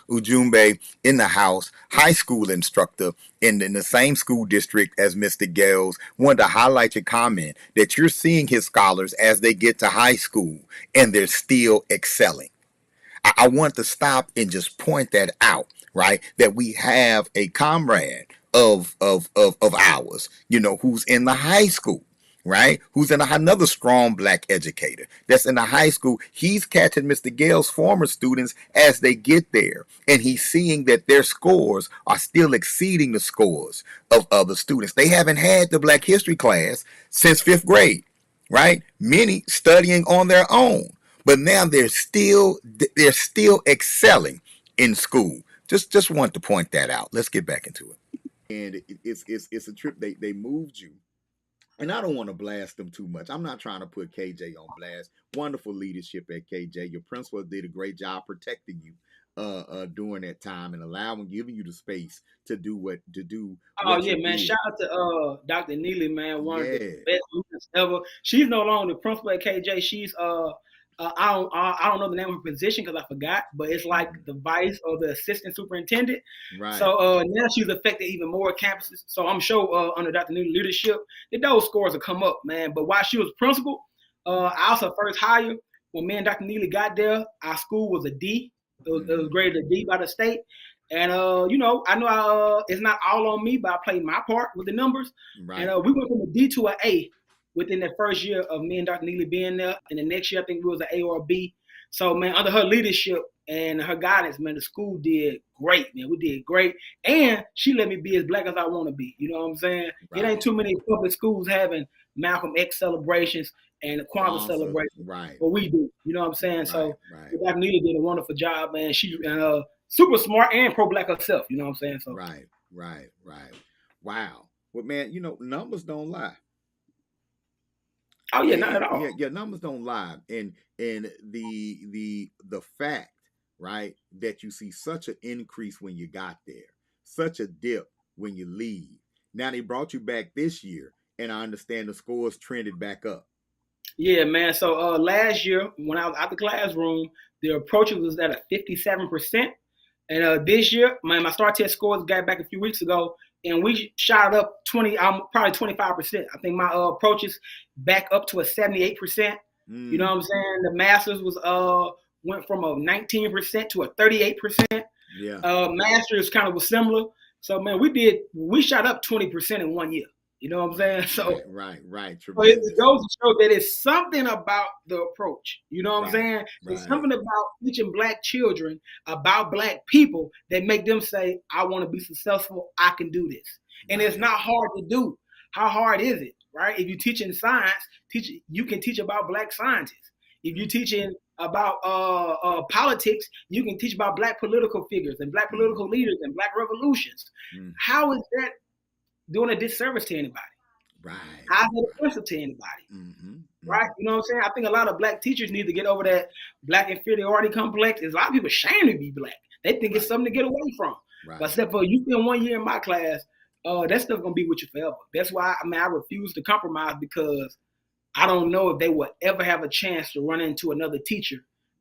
Ujumbe in the house, high school instructor in the same school district as Mr. Gales. Wanted to highlight your comment that you're seeing his scholars as they get to high school and they're still excelling. I want to stop and just point that out, right? That we have a comrade of ours, who's in the high school, right? Who's in another strong black educator that's in the high school. He's catching Mr. Gale's former students as they get there, and he's seeing that their scores are still exceeding the scores of other students. They haven't had the Black History class since 5th grade, right? Many studying on their own. But now they're still excelling in school. Just want to point that out. Let's get back into it. And it's a trip. They moved you, and I don't want to blast them too much. I'm not trying to put KJ on blast. Wonderful leadership at KJ. Your principal did a great job protecting you during that time and giving you the space to do what Oh you yeah, man! did. Shout out to Dr. Neely, man, one of the Yeah. best leaders ever. She's no longer the principal at KJ. She's I don't know the name of her position because I forgot, but it's like the vice or the assistant superintendent. Right. So now she's affected even more campuses. So I'm sure under Dr. Neely leadership, those scores will come up, man. But while she was principal, I was her first hire. When me and Dr. Neely got there, our school was a D. It was graded a D by the state. And I know it's not all on me, but I played my part with the numbers. Right. And we went from a D to an A within the first year of me and Dr. Neely being there. And the next year, I think we was an A or a B. So, man, under her leadership and her guidance, man, the school did great, man. We did great. And she let me be as black as I want to be. You know what I'm saying? Right. It ain't too many public schools having Malcolm X celebrations and the Kwanzaa celebration. Right. But we do. You know what I'm saying? Right. So, right. Dr. Neely did a wonderful job, man. She super smart and pro-black herself. You know what I'm saying? So. Right. Wow. Well, man, numbers don't lie. Oh yeah, not at all. Yeah, numbers don't lie, and the fact, right, that you see such an increase when you got there, such a dip when you leave. Now they brought you back this year, and I understand the scores trended back up. Yeah, man. So last year when I was out the classroom, the approach was at a 57%, and this year, my STAR test scores got back a few weeks ago. And we shot up probably 25%. I think my approaches back up to a 78%. You know what I'm saying? The masters was went from a 19% to a 38%. Yeah. Masters kind of was similar. So man, we shot up 20% in 1 year. You know what I'm saying? So right. So it goes to show that it's something about the approach. You know what I'm saying? There's something about teaching black children about black people that make them say, I want to be successful. I can do this. And it's not hard to do. How hard is it? Right? If you're teaching science, you can teach about black scientists. If you're teaching about politics, you can teach about black political figures and black political leaders and black revolutions. How is that doing a disservice to anybody? Right. How's it offensive to anybody? Right? You know what I'm saying? I think a lot of black teachers need to get over that black inferiority complex. There's a lot of people ashamed to be black. They think it's something to get away from. But except for you spend 1 year in my class, that stuff gonna be with you forever. That's why I refuse to compromise, because I don't know if they will ever have a chance to run into another teacher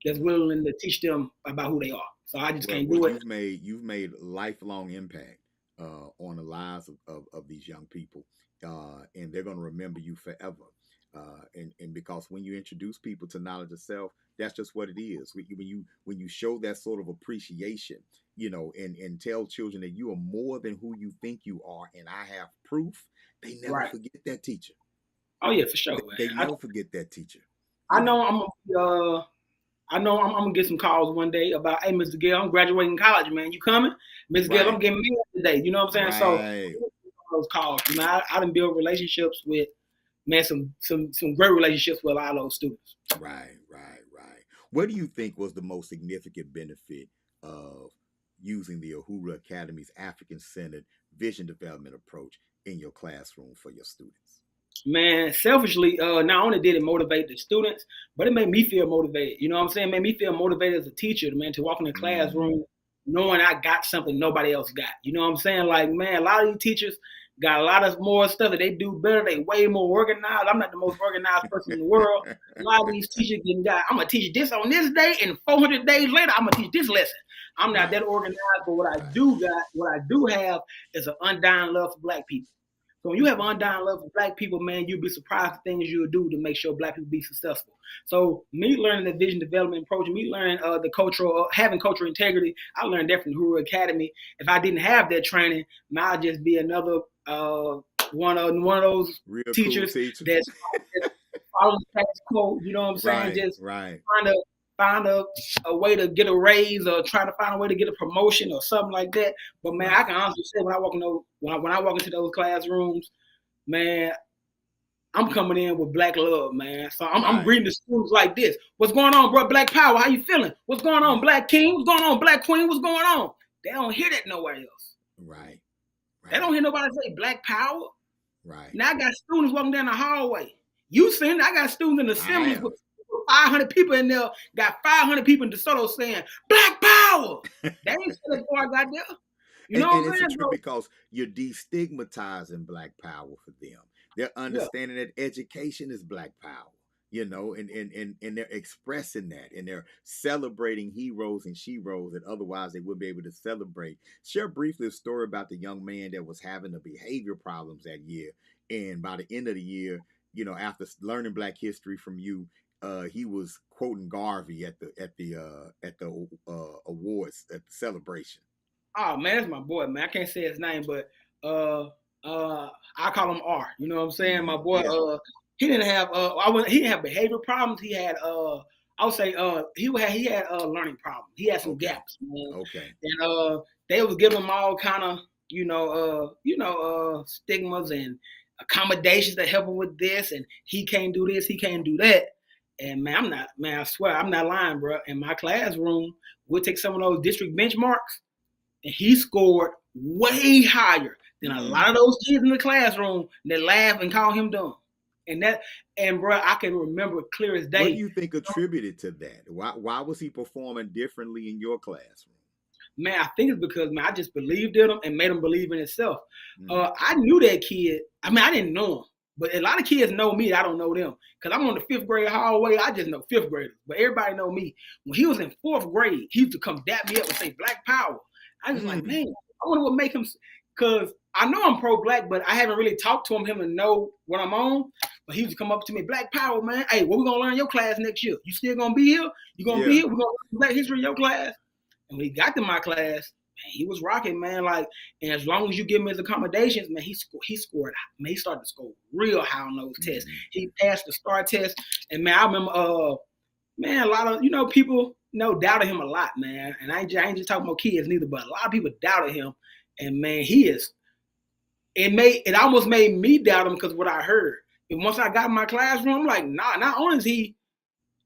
that's willing to teach them about who they are. So I just can't do it. You've made lifelong impact on the lives of these young people, and they're going to remember you forever. And because when you introduce people to knowledge of self, that's just what it is. When you show that sort of appreciation, and tell children that you are more than who you think you are, and I have proof, they never forget that teacher. Oh yeah, for sure. They never forget that teacher. I know I'm gonna get some calls one day about, hey, Mr. Gale, I'm graduating college, man. You coming? Mr. Gale, I'm getting married today. You know what I'm saying? So those calls, I done build relationships with, man, some great relationships with a lot of those students. Right. What do you think was the most significant benefit of using the Uhuru Academy's African-centered vision development approach in your classroom for your students? Man, selfishly, not only did it motivate the students, but it made me feel motivated. You know what I'm saying? It made me feel motivated as a teacher, man, to walk in the classroom knowing I got something nobody else got. You know what I'm saying? Like, man, a lot of these teachers got a lot of more stuff that they do better. They way more organized. I'm not the most organized person in the world. A lot of these teachers I'm going to teach this on this day, and 400 days later, I'm going to teach this lesson. I'm not that organized, but what I do have is an undying love for black people. So when you have undying love for black people, man, you'd be surprised at things you'll do to make sure black people be successful. So me learning the vision development approach, me learning having cultural integrity, I learned that from the Uhuru Academy. If I didn't have that training, I'd just be another one of those real teachers cool teacher. that's following the practice code. You know what I'm saying? Just trying to find a way to get a raise, or try to find a way to get a promotion or something like that. But man, I can honestly say when I walk into those classrooms, man, I'm coming in with black love, man. So I'm reading the students like this. What's going on, bro? Black power. How you feeling? What's going on, black king? What's going on, black queen? What's going on? They don't hear that nowhere else. Right. They don't hear nobody say black power. Right. Now I got students walking down the hallway. You seen? I got students in the assemblies with 500 people in there. Got 500 people in DeSoto saying black power. power. They ain't said it before I got there. You know what I'm it's a saying? trip because you're destigmatizing Black power for them. They're understanding that education is Black power, you know, and they're expressing that, and they're celebrating heroes and sheroes that otherwise they wouldn't be able to celebrate. Share briefly a story about the young man that was having the behavior problems that year, and by the end of the year, you know, after learning Black history from you, he was quoting Garvey at the awards at the celebration. Oh man, that's my boy, man. I can't say his name, but I call him R. You know what I'm saying? My boy, he didn't have he didn't have behavior problems. He had I would say he had learning problems. He had some gaps, man. Okay. And they was giving him all kind of stigmas and accommodations to help him with this, and he can't do this, he can't do that. And man, I swear, I'm not lying, bro. In my classroom, we'll take some of those district benchmarks, and he scored way higher than a lot of those kids in the classroom that laugh and call him dumb. And bro, I can remember clear as day. What do you think attributed to that? Why was he performing differently in your classroom? Man, I think it's because, man, I just believed in him and made him believe in himself. I knew that kid. I mean, I didn't know him, but a lot of kids know me. I don't know them because I'm on the 5th grade hallway. I just know 5th graders, but everybody know me. When he was in 4th grade, he used to come dap me up and say Black Power. I was like, man, I wonder what make him, because I know I'm pro-Black, but I haven't really talked to him to know what I'm on. But he used to come up to me, Black Power, man. Hey, what we gonna learn in your class next year? You still gonna be here? You gonna be here? We gonna learn Black history in your class? And when he got to my class, man, he was rocking, man. Like, and as long as you give him his accommodations, man, he scored. Man, he started to score real high on those tests. He passed the STAR test, and man, I remember, man, a lot of people doubted him a lot, man. And I ain't just talking about kids neither, but a lot of people doubted him. And man, it almost made me doubt him because what I heard. And once I got in my classroom, I'm like, nah, not only is he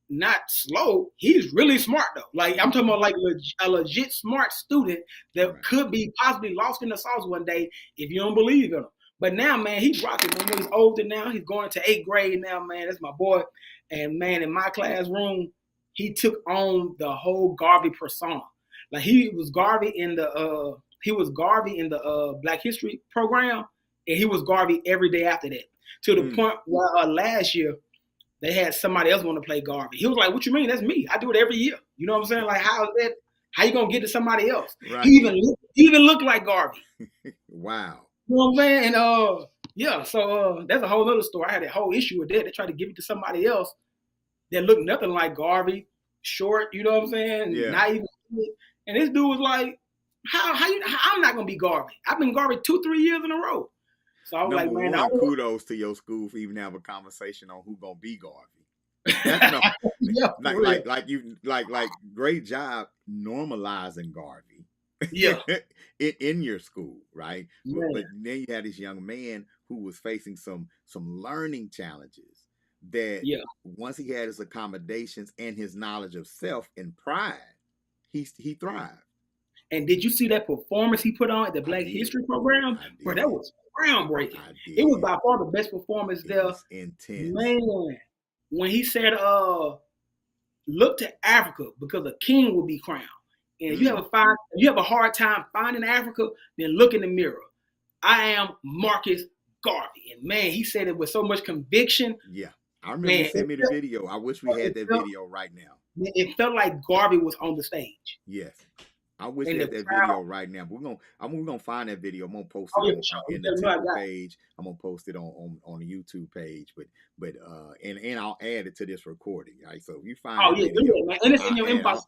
not slow, he's really smart though. Like, I'm talking about like a legit smart student that could be possibly lost in the sauce one day if you don't believe in him. But now, man, he's rocking. Man, he's older now. He's going to 8th grade now, man. That's my boy. And man, in my classroom, he took on the whole Garvey persona. Like, he was Garvey in the Black History program, and he was Garvey every day after that. To the point where last year they had somebody else want to play Garvey. He was like, "What you mean? That's me. I do it every year." You know what I'm saying? Like, how is that? How you gonna get to somebody else? Right. He even looked like Garvey. Wow. You know what I'm saying? And so that's a whole other story. I had a whole issue with that. They tried to give it to somebody else that looked nothing like Garvey, short. You know what I'm saying? Yeah. Not even. And this dude was like, "How I'm not gonna be Garvey? I've been Garvey 2-3 years in a row." So I was like, man, kudos to your school for even have a conversation on who gonna be Garvey. Like great job normalizing Garvey. Yeah. in your school, right? But then you had this young man who was facing some learning challenges that once he had his accommodations and his knowledge of self and pride, he thrived. And did you see that performance he put on at the Black History program? Bro, that was groundbreaking. It was by far the best performance there. Was intense. Man, when he said, look to Africa because a king will be crowned. And you have a hard time finding Africa, then look in the mirror. I am Marcus Garvey. And man, he said it with so much conviction. Yeah. I remember you sent me the video. I wish we had that video right now. It felt like Garvey was on the stage. Yes. I wish we had that video right now. But we're gonna find that video. I'm gonna post it in the Twitter page. I'm gonna post it on the YouTube page. But and I'll add it to this recording. Right. So if you find video, man. And it's in your inbox.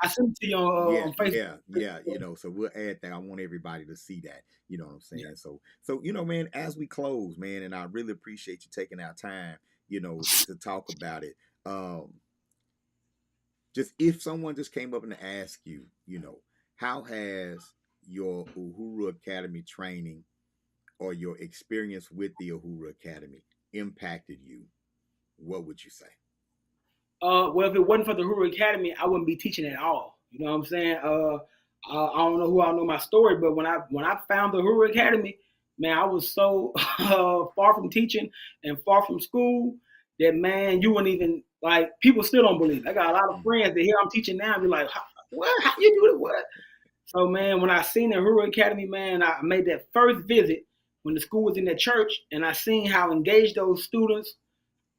I sent it to you on Facebook. Yeah. So we'll add that. I want everybody to see that. You know what I'm saying? Yeah. So man, as we close, man, and I really appreciate you taking our time, to talk about it. Just if someone just came up and asked you, how has your Uhuru Academy training or your experience with the Uhuru Academy impacted you, what would you say? Well, if it wasn't for the Uhuru Academy, I wouldn't be teaching at all. You know what I'm saying? I don't know who all know my story, but when I found the Uhuru Academy, man, I was so far from teaching and far from school that, man, you wouldn't even, like, people still don't believe it. I got a lot of friends that hear I'm teaching now and be like, What? How you do it? What? So, man, when I seen the Uhuru Academy, man, I made that first visit when the school was in the church, and I seen how engaged those students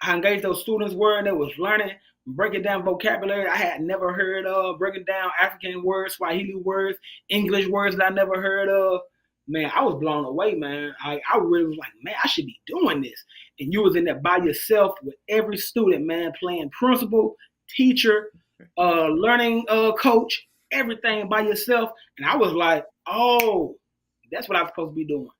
were, and they was learning, breaking down vocabulary I had never heard of, breaking down African words, Swahili words, English words that I never heard of. Man, I was blown away, man. I really was like, man, I should be doing this. And you was in there by yourself with every student, man, playing principal, teacher, learning coach, everything by yourself. And I was like, oh, that's what I'm supposed to be doing.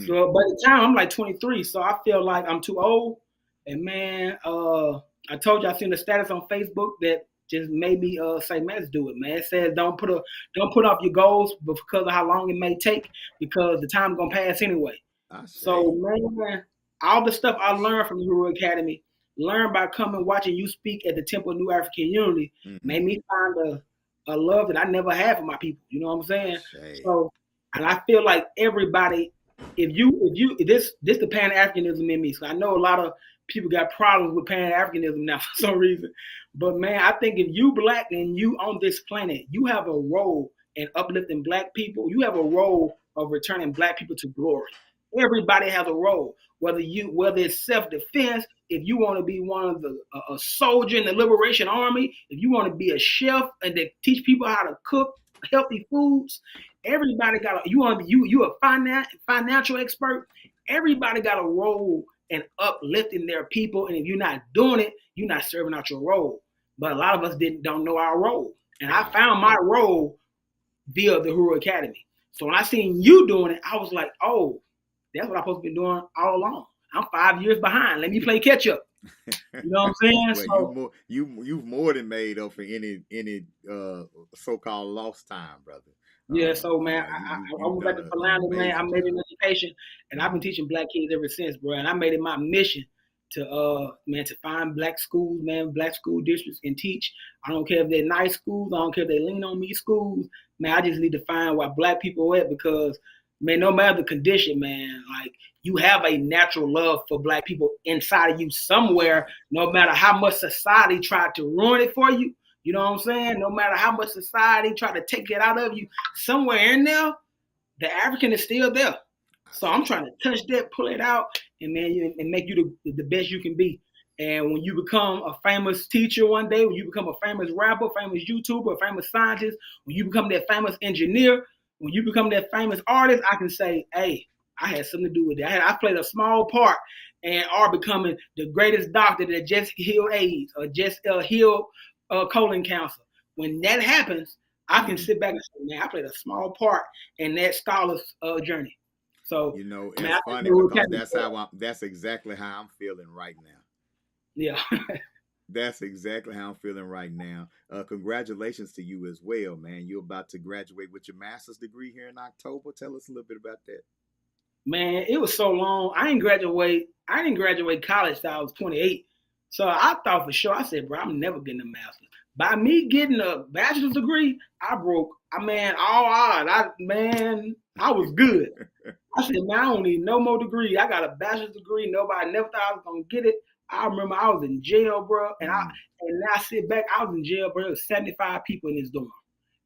So by the time I'm like 23, so I feel like I'm too old. And man, I told you I seen the status on Facebook that just made me say, man, let's do it, man. It says don't put off your goals because of how long it may take, because the time gonna pass anyway. So man, all the stuff I learned from the Uhuru Academy, learned by coming watching you speak at the Temple of New African Unity, made me find a love that I never had for my people. You know what I'm saying? So, and I feel like everybody, if this the Pan-Africanism in me. So I know a lot of people got problems with Pan-Africanism now for some reason. But man, I think if you Black and you on this planet, you have a role in uplifting Black people. You have a role of returning Black people to glory. Everybody has a role, whether it's self-defense, if you want to be one of a soldier in the Liberation Army, if you want to be a chef and to teach people how to cook healthy foods. Everybody got you a financial expert. Everybody got a role in uplifting their people, and if you're not doing it, you're not serving out your role. But a lot of us don't know our role, and I found my role via the Uhuru Academy. So when I seen you doing it, I was like, oh, that's what I'm supposed to be doing all along. I'm 5 years behind. Let me play catch up. You know what I'm saying? Well, you've more than made up for any so-called lost time, brother. Yeah, so man, I went back to Philander, man. I made it in education, and I've been teaching Black kids ever since, bro. And I made it my mission to find Black schools, man, Black school districts, and teach. I don't care if they're nice schools. I don't care if they lean on me schools. Man, I just need to find where Black people are at, because, man, no matter the condition, man, like, you have a natural love for Black people inside of you somewhere, no matter how much society tried to ruin it for you. You know what I'm saying? No matter how much society tried to take it out of you, somewhere in there, the African is still there. So I'm trying to touch that, pull it out, and man, and make you the best you can be. And when you become a famous teacher one day, when you become a famous rapper, famous YouTuber, famous scientist, when you become that famous engineer, when you become that famous artist, I can say, hey, I had something to do with that. I played a small part in becoming the greatest doctor that just healed AIDS or just healed colon cancer. When that happens, I can sit back and say, man, I played a small part in that scholar's journey. So, you know, it's funny because that's exactly how I'm feeling right now. Yeah. That's exactly how I'm feeling right now. Congratulations to you as well, man. You're about to graduate with your master's degree here in October. Tell us a little bit about that. Man, it was so long. I didn't graduate college till I was 28. So I thought for sure, I said, bro, I'm never getting a master's. By me getting a bachelor's degree, I broke, all odds. I was good. I said, man, I don't need no more degree. I got a bachelor's degree. Nobody never thought I was going to get it. I remember I was in jail, bro. And now I sit back, I was in jail, bro. There was 75 people in this dorm.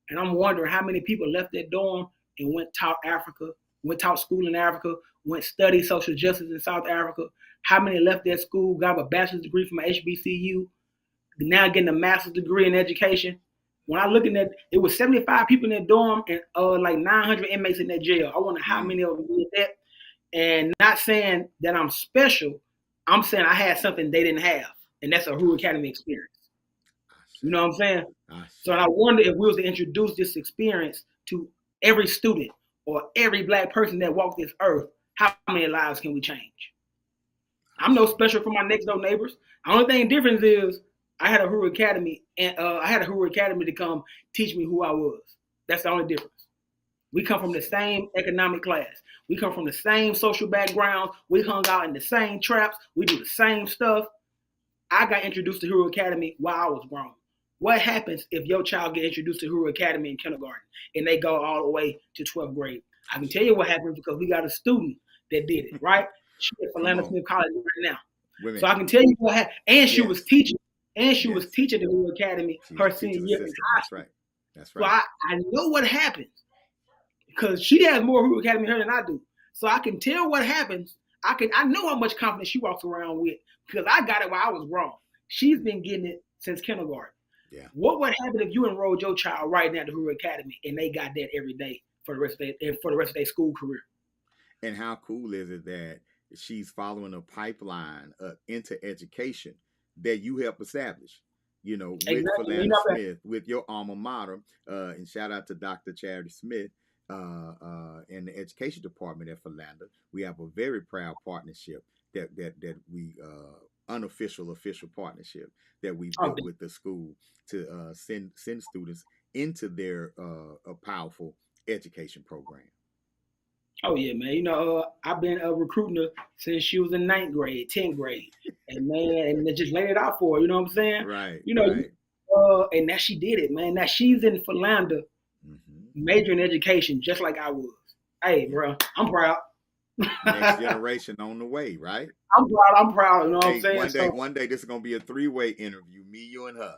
And I'm wondering how many people left that dorm and went taught school in Africa, went study social justice in South Africa. How many left that school, got a bachelor's degree from HBCU, now getting a master's degree in education. When I look at that, it was 75 people in that dorm and like 900 inmates in that jail. I wonder how many of them did that. And not saying that I'm special, I'm saying I had something they didn't have, and that's a Uhuru Academy experience. You know what I'm saying? So I wonder if we was to introduce this experience to every student or every Black person that walked this earth, how many lives can we change? I'm no special from my next door neighbors. The only thing difference is I had a Uhuru Academy, and I had a Uhuru Academy to come teach me who I was. That's the only difference. We come from the same economic class. We come from the same social backgrounds. We hung out in the same traps. We do the same stuff. I got introduced to Uhuru Academy while I was grown. What happens if your child get introduced to Uhuru Academy in kindergarten and they go all the way to 12th grade? I can tell you what happens because we got a student that did it, right? She's at Philander Smith College right now. Women. So I can tell you what happened. And she was teaching. And she was teaching the Uhuru Academy her senior year in high school. Right. That's So right. I know what happens because she has more Uhuru Academy than I do. So I can tell what happens. I know how much confidence she walks around with because I got it while I was grown. She's been getting it since kindergarten. Yeah. What would happen if you enrolled your child right now at the Uhuru Academy and they got that every day for the rest of their school career? And how cool is it that she's following a pipeline into education that you helped establish? You know, with Exactly. You Philander know that. Smith, with your alma mater, and shout out to Dr. Charity Smith in the education department at Philander. We have a very proud partnership that we unofficial official partnership that we built with the school to send students into their a powerful education program. Oh yeah, man. You know, I've been recruiting her since she was in 9th grade, 10th grade, and man, and they just laid it out for her. You know what I'm saying? Right. You know, right. And now she did it, man. Now she's in Philander, major in education, just like I was. Hey, bro, I'm proud. Next generation on the way, right? I'm proud. I'm proud. You know what I'm saying? One day, this is gonna be a 3-way interview. Me, you, and her.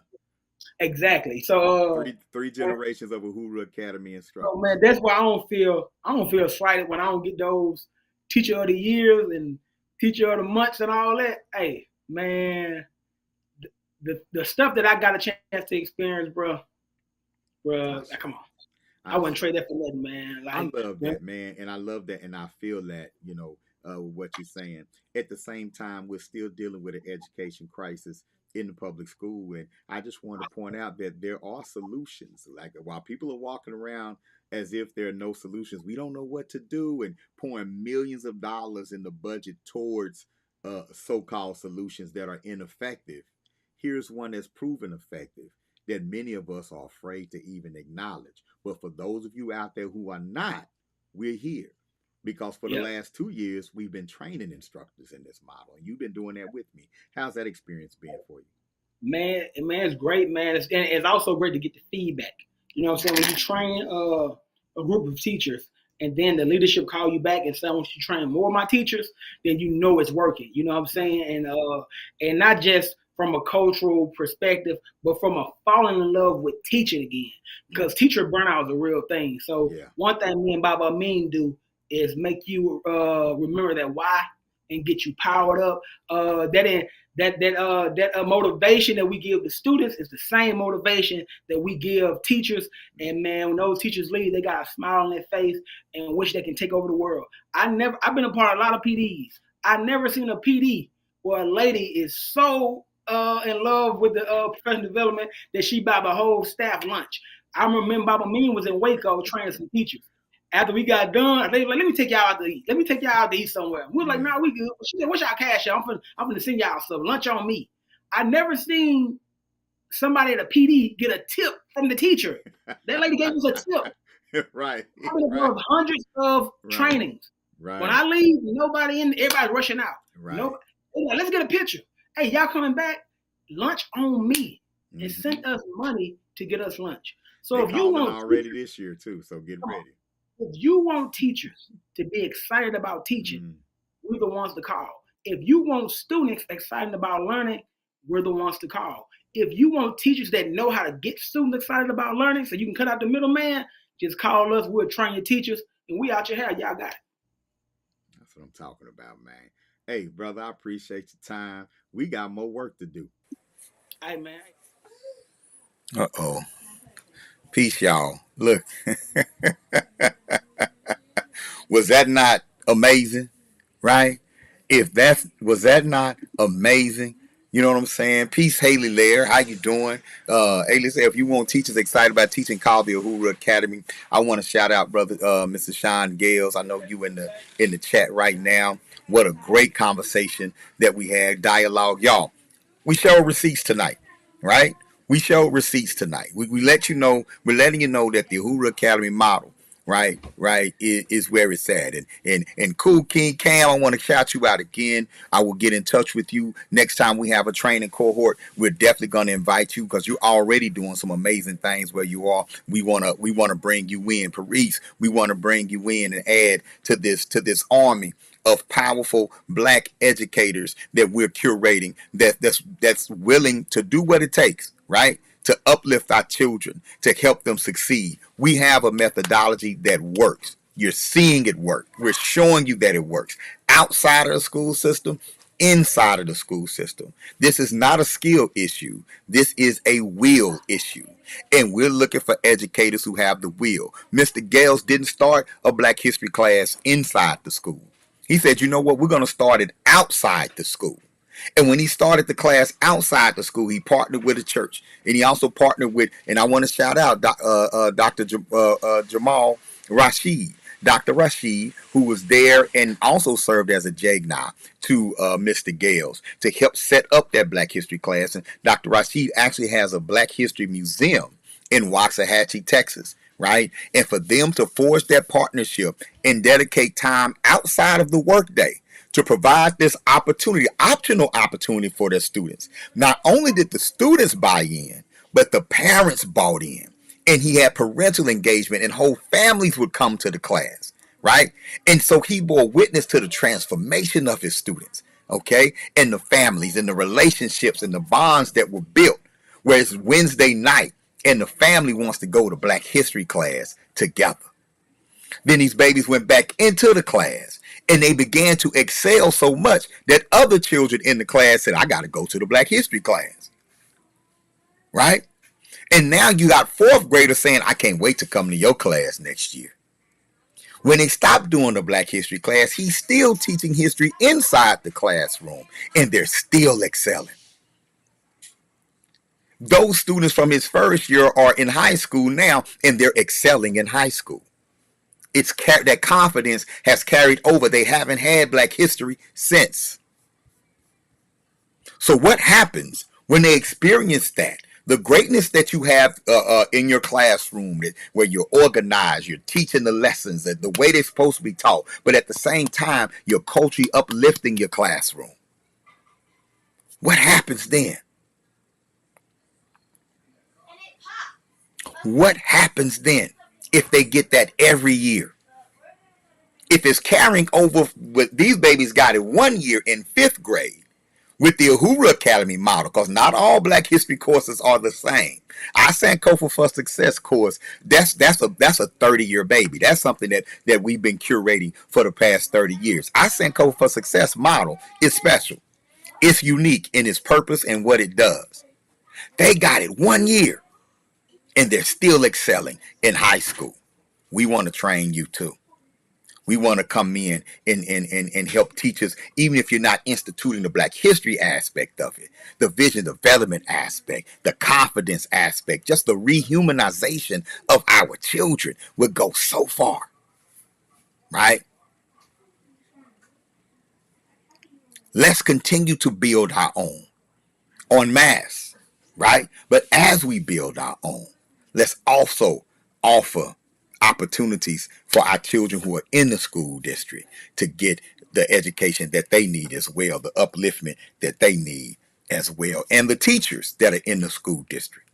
Exactly. So three generations of Uhuru Academy instructors. Oh man, that's why I don't feel slighted when I don't get those teacher of the years and teacher of the months and all that. Hey, man, the stuff that I got a chance to experience, bro, come on. I wouldn't trade that for nothing, man. Like, I love that, man, and I love that, and I feel that, you know, what you're saying. At the same time, we're still dealing with an education crisis in the public school, and I just want to point out that there are solutions. Like, while people are walking around as if there are no solutions, we don't know what to do, and pouring millions of dollars in the budget towards so-called solutions that are ineffective. Here's one that's proven effective that many of us are afraid to even acknowledge. But for those of you out there who are not, we're here. Because for the last 2 years, we've been training instructors in this model. And you've been doing that with me. How's that experience been for you? Man, it's great, man. It's also great to get the feedback. You know what I'm saying? When you train a group of teachers and then the leadership call you back and say, I want you to train more of my teachers, then you know it's working. You know what I'm saying? And not just from a cultural perspective, but from a falling in love with teaching again. Because teacher burnout is a real thing. So one thing me and Baba Amin do is make you remember that why and get you powered up. That motivation that we give the students is the same motivation that we give teachers. And man, when those teachers leave, they got a smile on their face and wish they can take over the world. I've been a part of a lot of PDs. I've never seen a PD where a lady is so in love with the professional development that she buy the whole staff lunch. I remember Baba Amin was in Waco training some teachers. After we got done, they like, let me take y'all out to eat. Let me take y'all out to eat somewhere. We was like, nah, we good. She said, what's y'all cash? I'm gonna send y'all some lunch on me. I never seen somebody at a PD get a tip from the teacher. That lady gave us a tip. Right. I've been involved hundreds of trainings. Right. When I leave, nobody in, everybody's rushing out. Right. Like, let's get a picture. Hey, y'all coming back? Lunch on me. And sent us money to get us lunch. So if you want already this year too, so get ready. If you want teachers to be excited about teaching, we're the ones to call. If you want students excited about learning, we're the ones to call. If you want teachers that know how to get students excited about learning so you can cut out the middleman, just call us. We'll train your teachers, and we out your hair. Y'all got it. That's what I'm talking about, man. Hey, brother, I appreciate your time. We got more work to do. Hey, man. Uh-oh. Peace, y'all. Look. Was that not amazing? Right? Was that not amazing? You know what I'm saying? Peace, Haley Lair. How you doing? Haley said, if you want teachers excited about teaching, call the Uhuru Academy. I want to shout out brother Mr. Shawn Gales. I know you in the chat right now. What a great conversation that we had. Dialogue. Y'all, we show receipts tonight, right? We show receipts tonight. We let you know, we're letting you know that the Uhuru Academy model, right, is where it's at. And Cool King Cam, I want to shout you out again. I will get in touch with you next time we have a training cohort. We're definitely going to invite you because you're already doing some amazing things where you are. We want to bring you in, Paris. We want to bring you in and add to this army of powerful black educators that we're curating that's willing to do what it takes, right? to uplift our children, to help them succeed. We have a methodology that works. You're seeing it work. We're showing you that it works. Outside of the school system, inside of the school system. This is not a skill issue. This is a will issue. And we're looking for educators who have the will. Mr. Gales didn't start a Black History class inside the school. He said, you know what, we're going to start it outside the school. And when he started the class outside the school, he partnered with a church. And he also partnered with, and I want to shout out Dr. Jamal Rashid. Dr. Rashid, who was there and also served as a JGNA to Mr. Gales to help set up that Black History class. And Dr. Rashid actually has a Black History museum in Waxahachie, Texas, right? And for them to forge that partnership and dedicate time outside of the workday to provide this opportunity, optional opportunity for their students. Not only did the students buy in, but the parents bought in. And he had parental engagement and whole families would come to the class, right? And so he bore witness to the transformation of his students, okay? And the families and the relationships and the bonds that were built. Whereas Wednesday night and the family wants to go to Black History class together. Then these babies went back into the class and they began to excel so much that other children in the class said, I got to go to the Black History class, right? And now you got fourth graders saying, I can't wait to come to your class next year. When they stopped doing the Black History class, he's still teaching history inside the classroom, and they're still excelling. Those students from his first year are in high school now, and they're excelling in high school. It's that confidence has carried over. They haven't had Black History since. So what happens when they experience that? The greatness that you have in your classroom, where you're organized, you're teaching the lessons the way they're supposed to be taught, but at the same time, you're culturally uplifting your classroom. What happens then? What happens then if they get that every year? If it's carrying over, these babies got it 1 year in 5th grade. With the Uhuru Academy model, because not all Black History courses are the same. Our Sankofa for Success course, that's a 30-year baby. That's something that we've been curating for the past 30 years. Our Sankofa for Success model is special. It's unique in its purpose and what it does. They got it 1 year, and they're still excelling in high school. We want to train you too. We want to come in and help teachers, even if you're not instituting the Black History aspect of it, the vision development aspect, the confidence aspect, just the rehumanization of our children would go so far, right? Let's continue to build our own en masse, right? But as we build our own, let's also offer opportunities for our children who are in the school district to get the education that they need as well, the upliftment that they need as well, and the teachers that are in the school district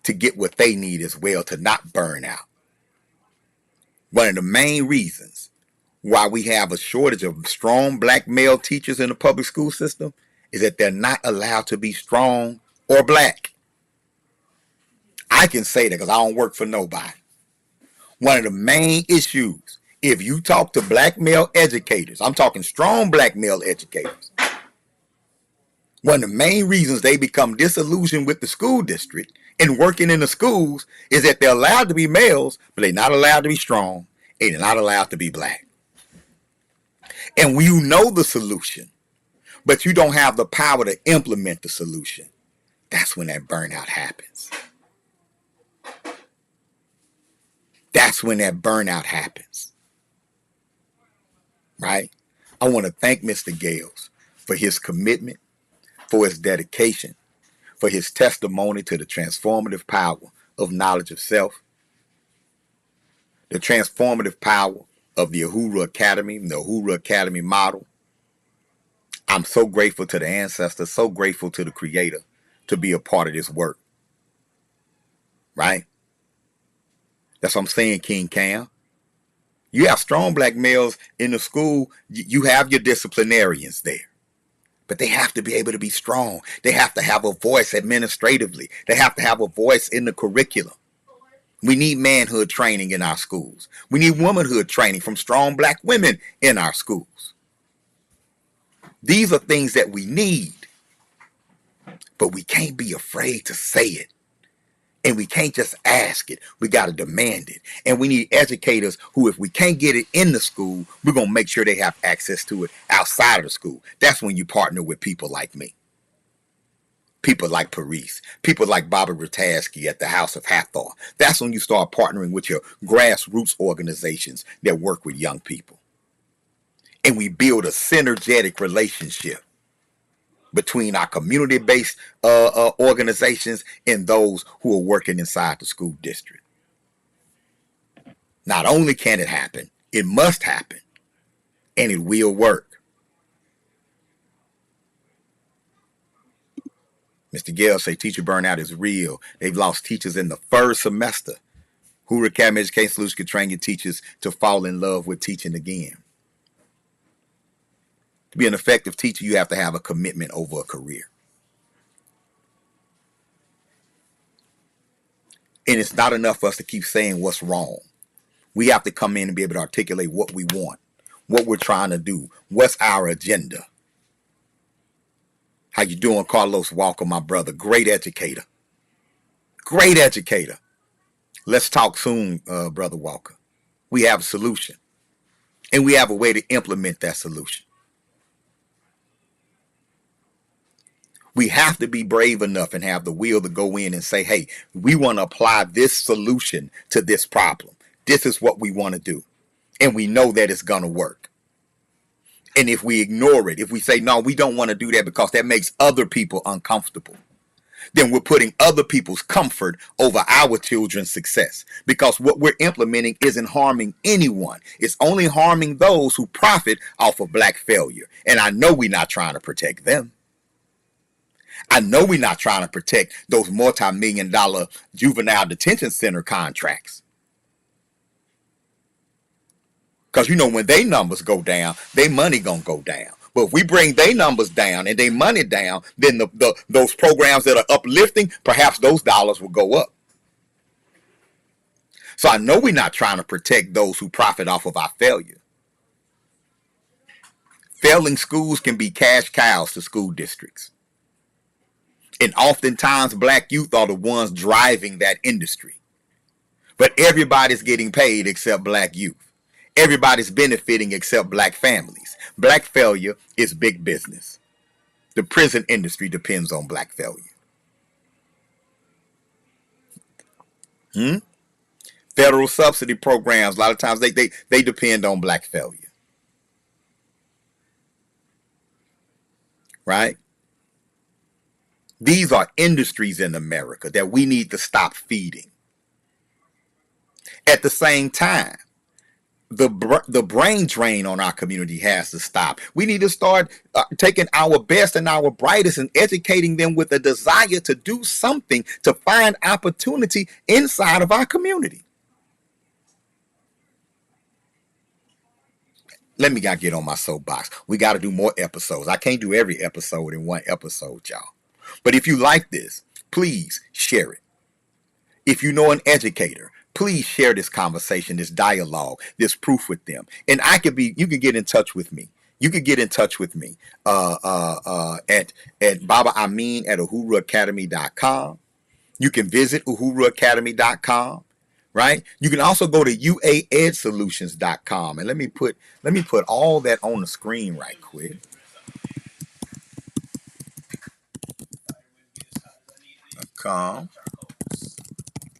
to get what they need as well to not burn out. One of the main reasons why we have a shortage of strong Black male teachers in the public school system is that they're not allowed to be strong or Black. I can say that because I don't work for nobody. One of the main issues, if you talk to Black male educators, I'm talking strong Black male educators, one of the main reasons they become disillusioned with the school district and working in the schools is that they're allowed to be males, but they're not allowed to be strong, and they're not allowed to be Black. And when you know the solution, but you don't have the power to implement the solution, that's when that burnout happens. That's when that burnout happens, right? I want to thank Mr. Gales for his commitment, for his dedication, for his testimony to the transformative power of knowledge of self, the transformative power of the Uhuru Academy, the Uhuru Academy model. I'm so grateful to the ancestors, so grateful to the Creator to be a part of this work, right? That's what I'm saying, King Cam. You have strong Black males in the school. You have your disciplinarians there. But they have to be able to be strong. They have to have a voice administratively. They have to have a voice in the curriculum. We need manhood training in our schools. We need womanhood training from strong black women in our schools. These are things that we need, but we can't be afraid to say it. And we can't just ask it. We got to demand it. And we need educators who, if we can't get it in the school, we're going to make sure they have access to it outside of the school. That's when you partner with people like me. People like Paris. People like Bobby Ratasky at the House of Hathor. That's when you start partnering with your grassroots organizations that work with young people. And we build a synergetic relationship between our community-based organizations and those who are working inside the school district. Not only can it happen, it must happen, and it will work. Mr. Gales say teacher burnout is real. They've lost teachers in the first semester. Uhuru Academy Education Solutions can train your teachers to fall in love with teaching again. To be an effective teacher, you have to have a commitment over a career. And it's not enough for us to keep saying what's wrong. We have to come in and be able to articulate what we want, what we're trying to do, what's our agenda. How you doing, Carlos Walker, my brother? Great educator. Great educator. Let's talk soon, Brother Walker. We have a solution. And we have a way to implement that solution. We have to be brave enough and have the will to go in and say, hey, we want to apply this solution to this problem. This is what we want to do. And we know that it's going to work. And if we ignore it, if we say, no, we don't want to do that because that makes other people uncomfortable, then we're putting other people's comfort over our children's success, because what we're implementing isn't harming anyone. It's only harming those who profit off of black failure. And I know we're not trying to protect them. I know we're not trying to protect those multi-million-dollar juvenile detention center contracts. Because, you know, when their numbers go down, their money going to go down. But if we bring their numbers down and their money down, then those programs that are uplifting, perhaps those dollars will go up. So I know we're not trying to protect those who profit off of our failure. Failing schools can be cash cows to school districts. And oftentimes black youth are the ones driving that industry. But everybody's getting paid except black youth. Everybody's benefiting except black families. Black failure is big business. The prison industry depends on black failure. Federal subsidy programs, a lot of times they depend on black failure. Right? These are industries in America that we need to stop feeding. At the same time, the brain drain on our community has to stop. We need to start taking our best and our brightest and educating them with a desire to do something, to find opportunity inside of our community. Let me get on my soapbox. We got to do more episodes. I can't do every episode in one episode, y'all. But if you like this, please share it. If you know an educator, please share this conversation, this dialogue, this proof with them. And you can get in touch with me. You can get in touch with me at Baba Amin at uhuruacademy.com. You can visit uhuruacademy.com. Right? You can also go to uaedsolutions.com. And let me put all that on the screen right quick.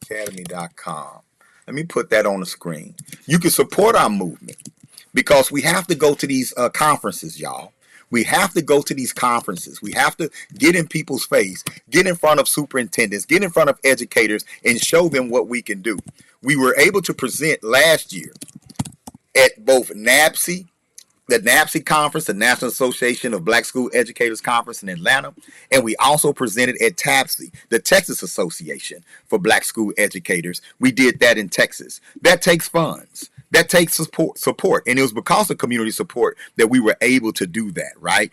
Academy.com. Let me put that on the screen. You can support our movement because we have to go to these conferences, y'all. We have to go to these conferences. We have to get in people's face, get in front of superintendents, get in front of educators, and show them what we can do. We were able to present last year at both NABCE, the NABCE conference, the National Association of Black School Educators Conference in Atlanta, and we also presented at TABCE, the Texas Association for Black School Educators. We did that in Texas. That takes funds. That takes support. And it was because of community support that we were able to do that, right?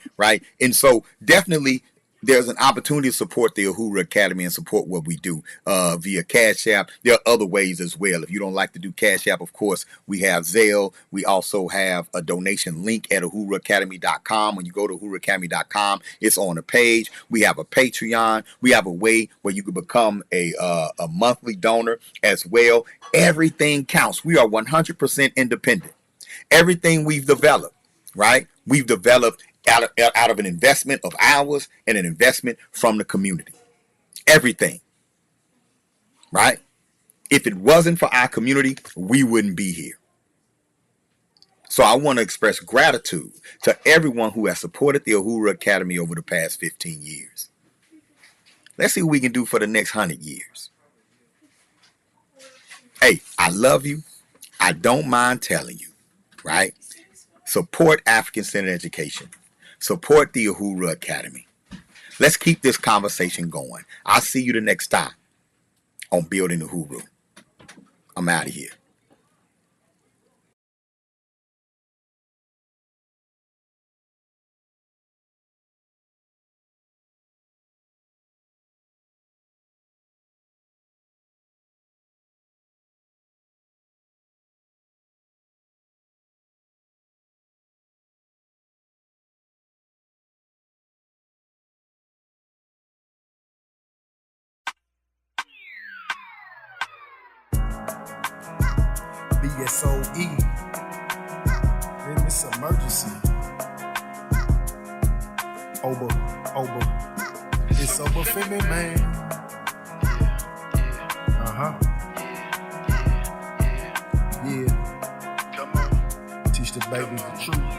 And so definitely there's an opportunity to support the Uhuru Academy and support what we do via Cash App. There are other ways as well. If you don't like to do Cash App, of course, we have Zelle. We also have a donation link at uhuruacademy.com. When you go to uhuruacademy.com, it's on the page. We have a Patreon. We have a way where you can become a monthly donor as well. Everything counts. We are 100% independent. Everything we've developed, right? We've developed out of an investment of ours and an investment from the community. Everything, right? If it wasn't for our community, we wouldn't be here. So I want to express gratitude to everyone who has supported the Uhuru Academy over the past 15 years. Let's see what we can do for the next 100 years. Hey, I love you. I don't mind telling you, right? Support African-centered education. Support the Uhuru Academy. Let's keep this conversation going. I'll see you the next time on Building Uhuru. I'm out of here. BSOE in this emergency. Oba. It's over for me, man. Yeah. Come on. Teach the babies the truth.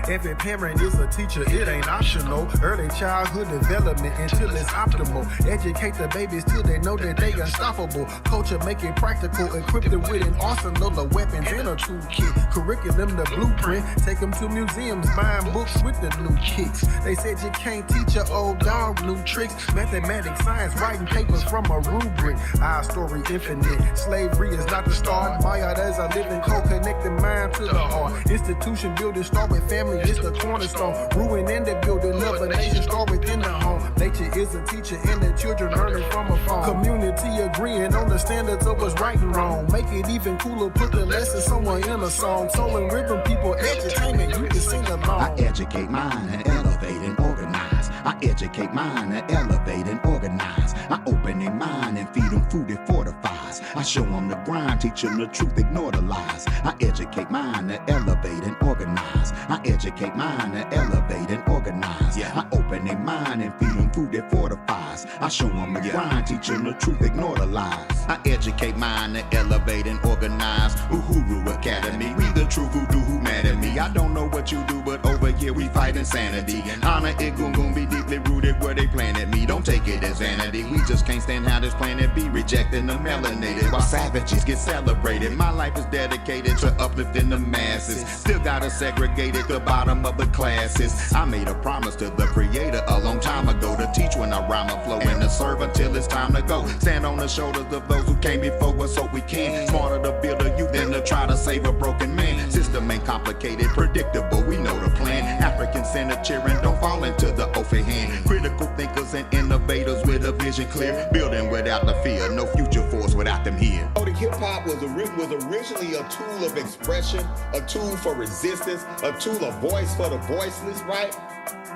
Every parent is a teacher, it ain't optional. Early childhood development until it's optimal. Educate the babies till they know that they unstoppable. Culture make it practical, equip them with an arsenal of weapons and a toolkit. Curriculum, the blueprint, take them to museums, buying books with the new kicks. They said you can't teach your old dog new tricks. Mathematics, science, writing papers from a rubric. Our story infinite, slavery is not the start. Bayard as a living co-connected mind to the heart. Institution building start with family. It's the cornerstone, ruin and the building of a nation start within the home. Nature is a teacher and the children learning from a phone. Community agreeing on the standards of what's right and wrong. Make it even cooler, put the lesson somewhere in a song. Soul and rhythm, people, entertainment, you can sing along. I educate mind and elevate and organize. I educate mind and elevate and organize. I open their mind and feed them food that fortifies. I show them the grind, teach them the truth, ignore the lies. I educate mind and elevate and organize. I educate mind and elevate and organize. I open their mind and feed them food that fortifies. I show them the grind, teach them the truth, ignore the lies. I educate mind and elevate and organize. Uhuru Academy, we the true voodoo who mad at me. I don't know what you do, but over here we fight insanity. And honor it gon' be deeply rooted where they planted me. Don't take it as vanity. We just can't stand how this planet be rejecting the melanated while savages get celebrated. My life is dedicated to uplifting the masses. Still gotta segregate it, the bottom of the classes. I made a promise to the creator a long time ago to teach when I rhyme and flow and to serve until it's time to go. Stand on the shoulders of those who came before us so we can. Smarter to build a youth than to try to save a broken man. System ain't complicated, predictable, we know the plan. African-centered cheering, don't fall into the open hand. Critical thinkers and innovators with a vision clear. Building without the fear, no future force without them here. The hip-hop was originally a tool of expression, a tool for resistance, a tool of voice for the voiceless, right?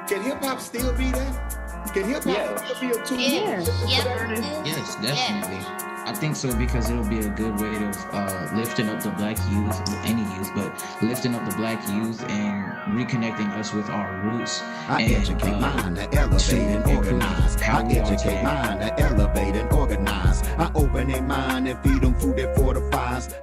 Can hip-hop still be that? Can hip-hop still be a tool? Yes, definitely. I think so, because it'll be a good way of lifting up the black youth, any youth, but lifting up the black youth and reconnecting us with our roots. I educate mind to elevate and organize. I educate mind to elevate and organize. I open their mind and feed them food that fortifies.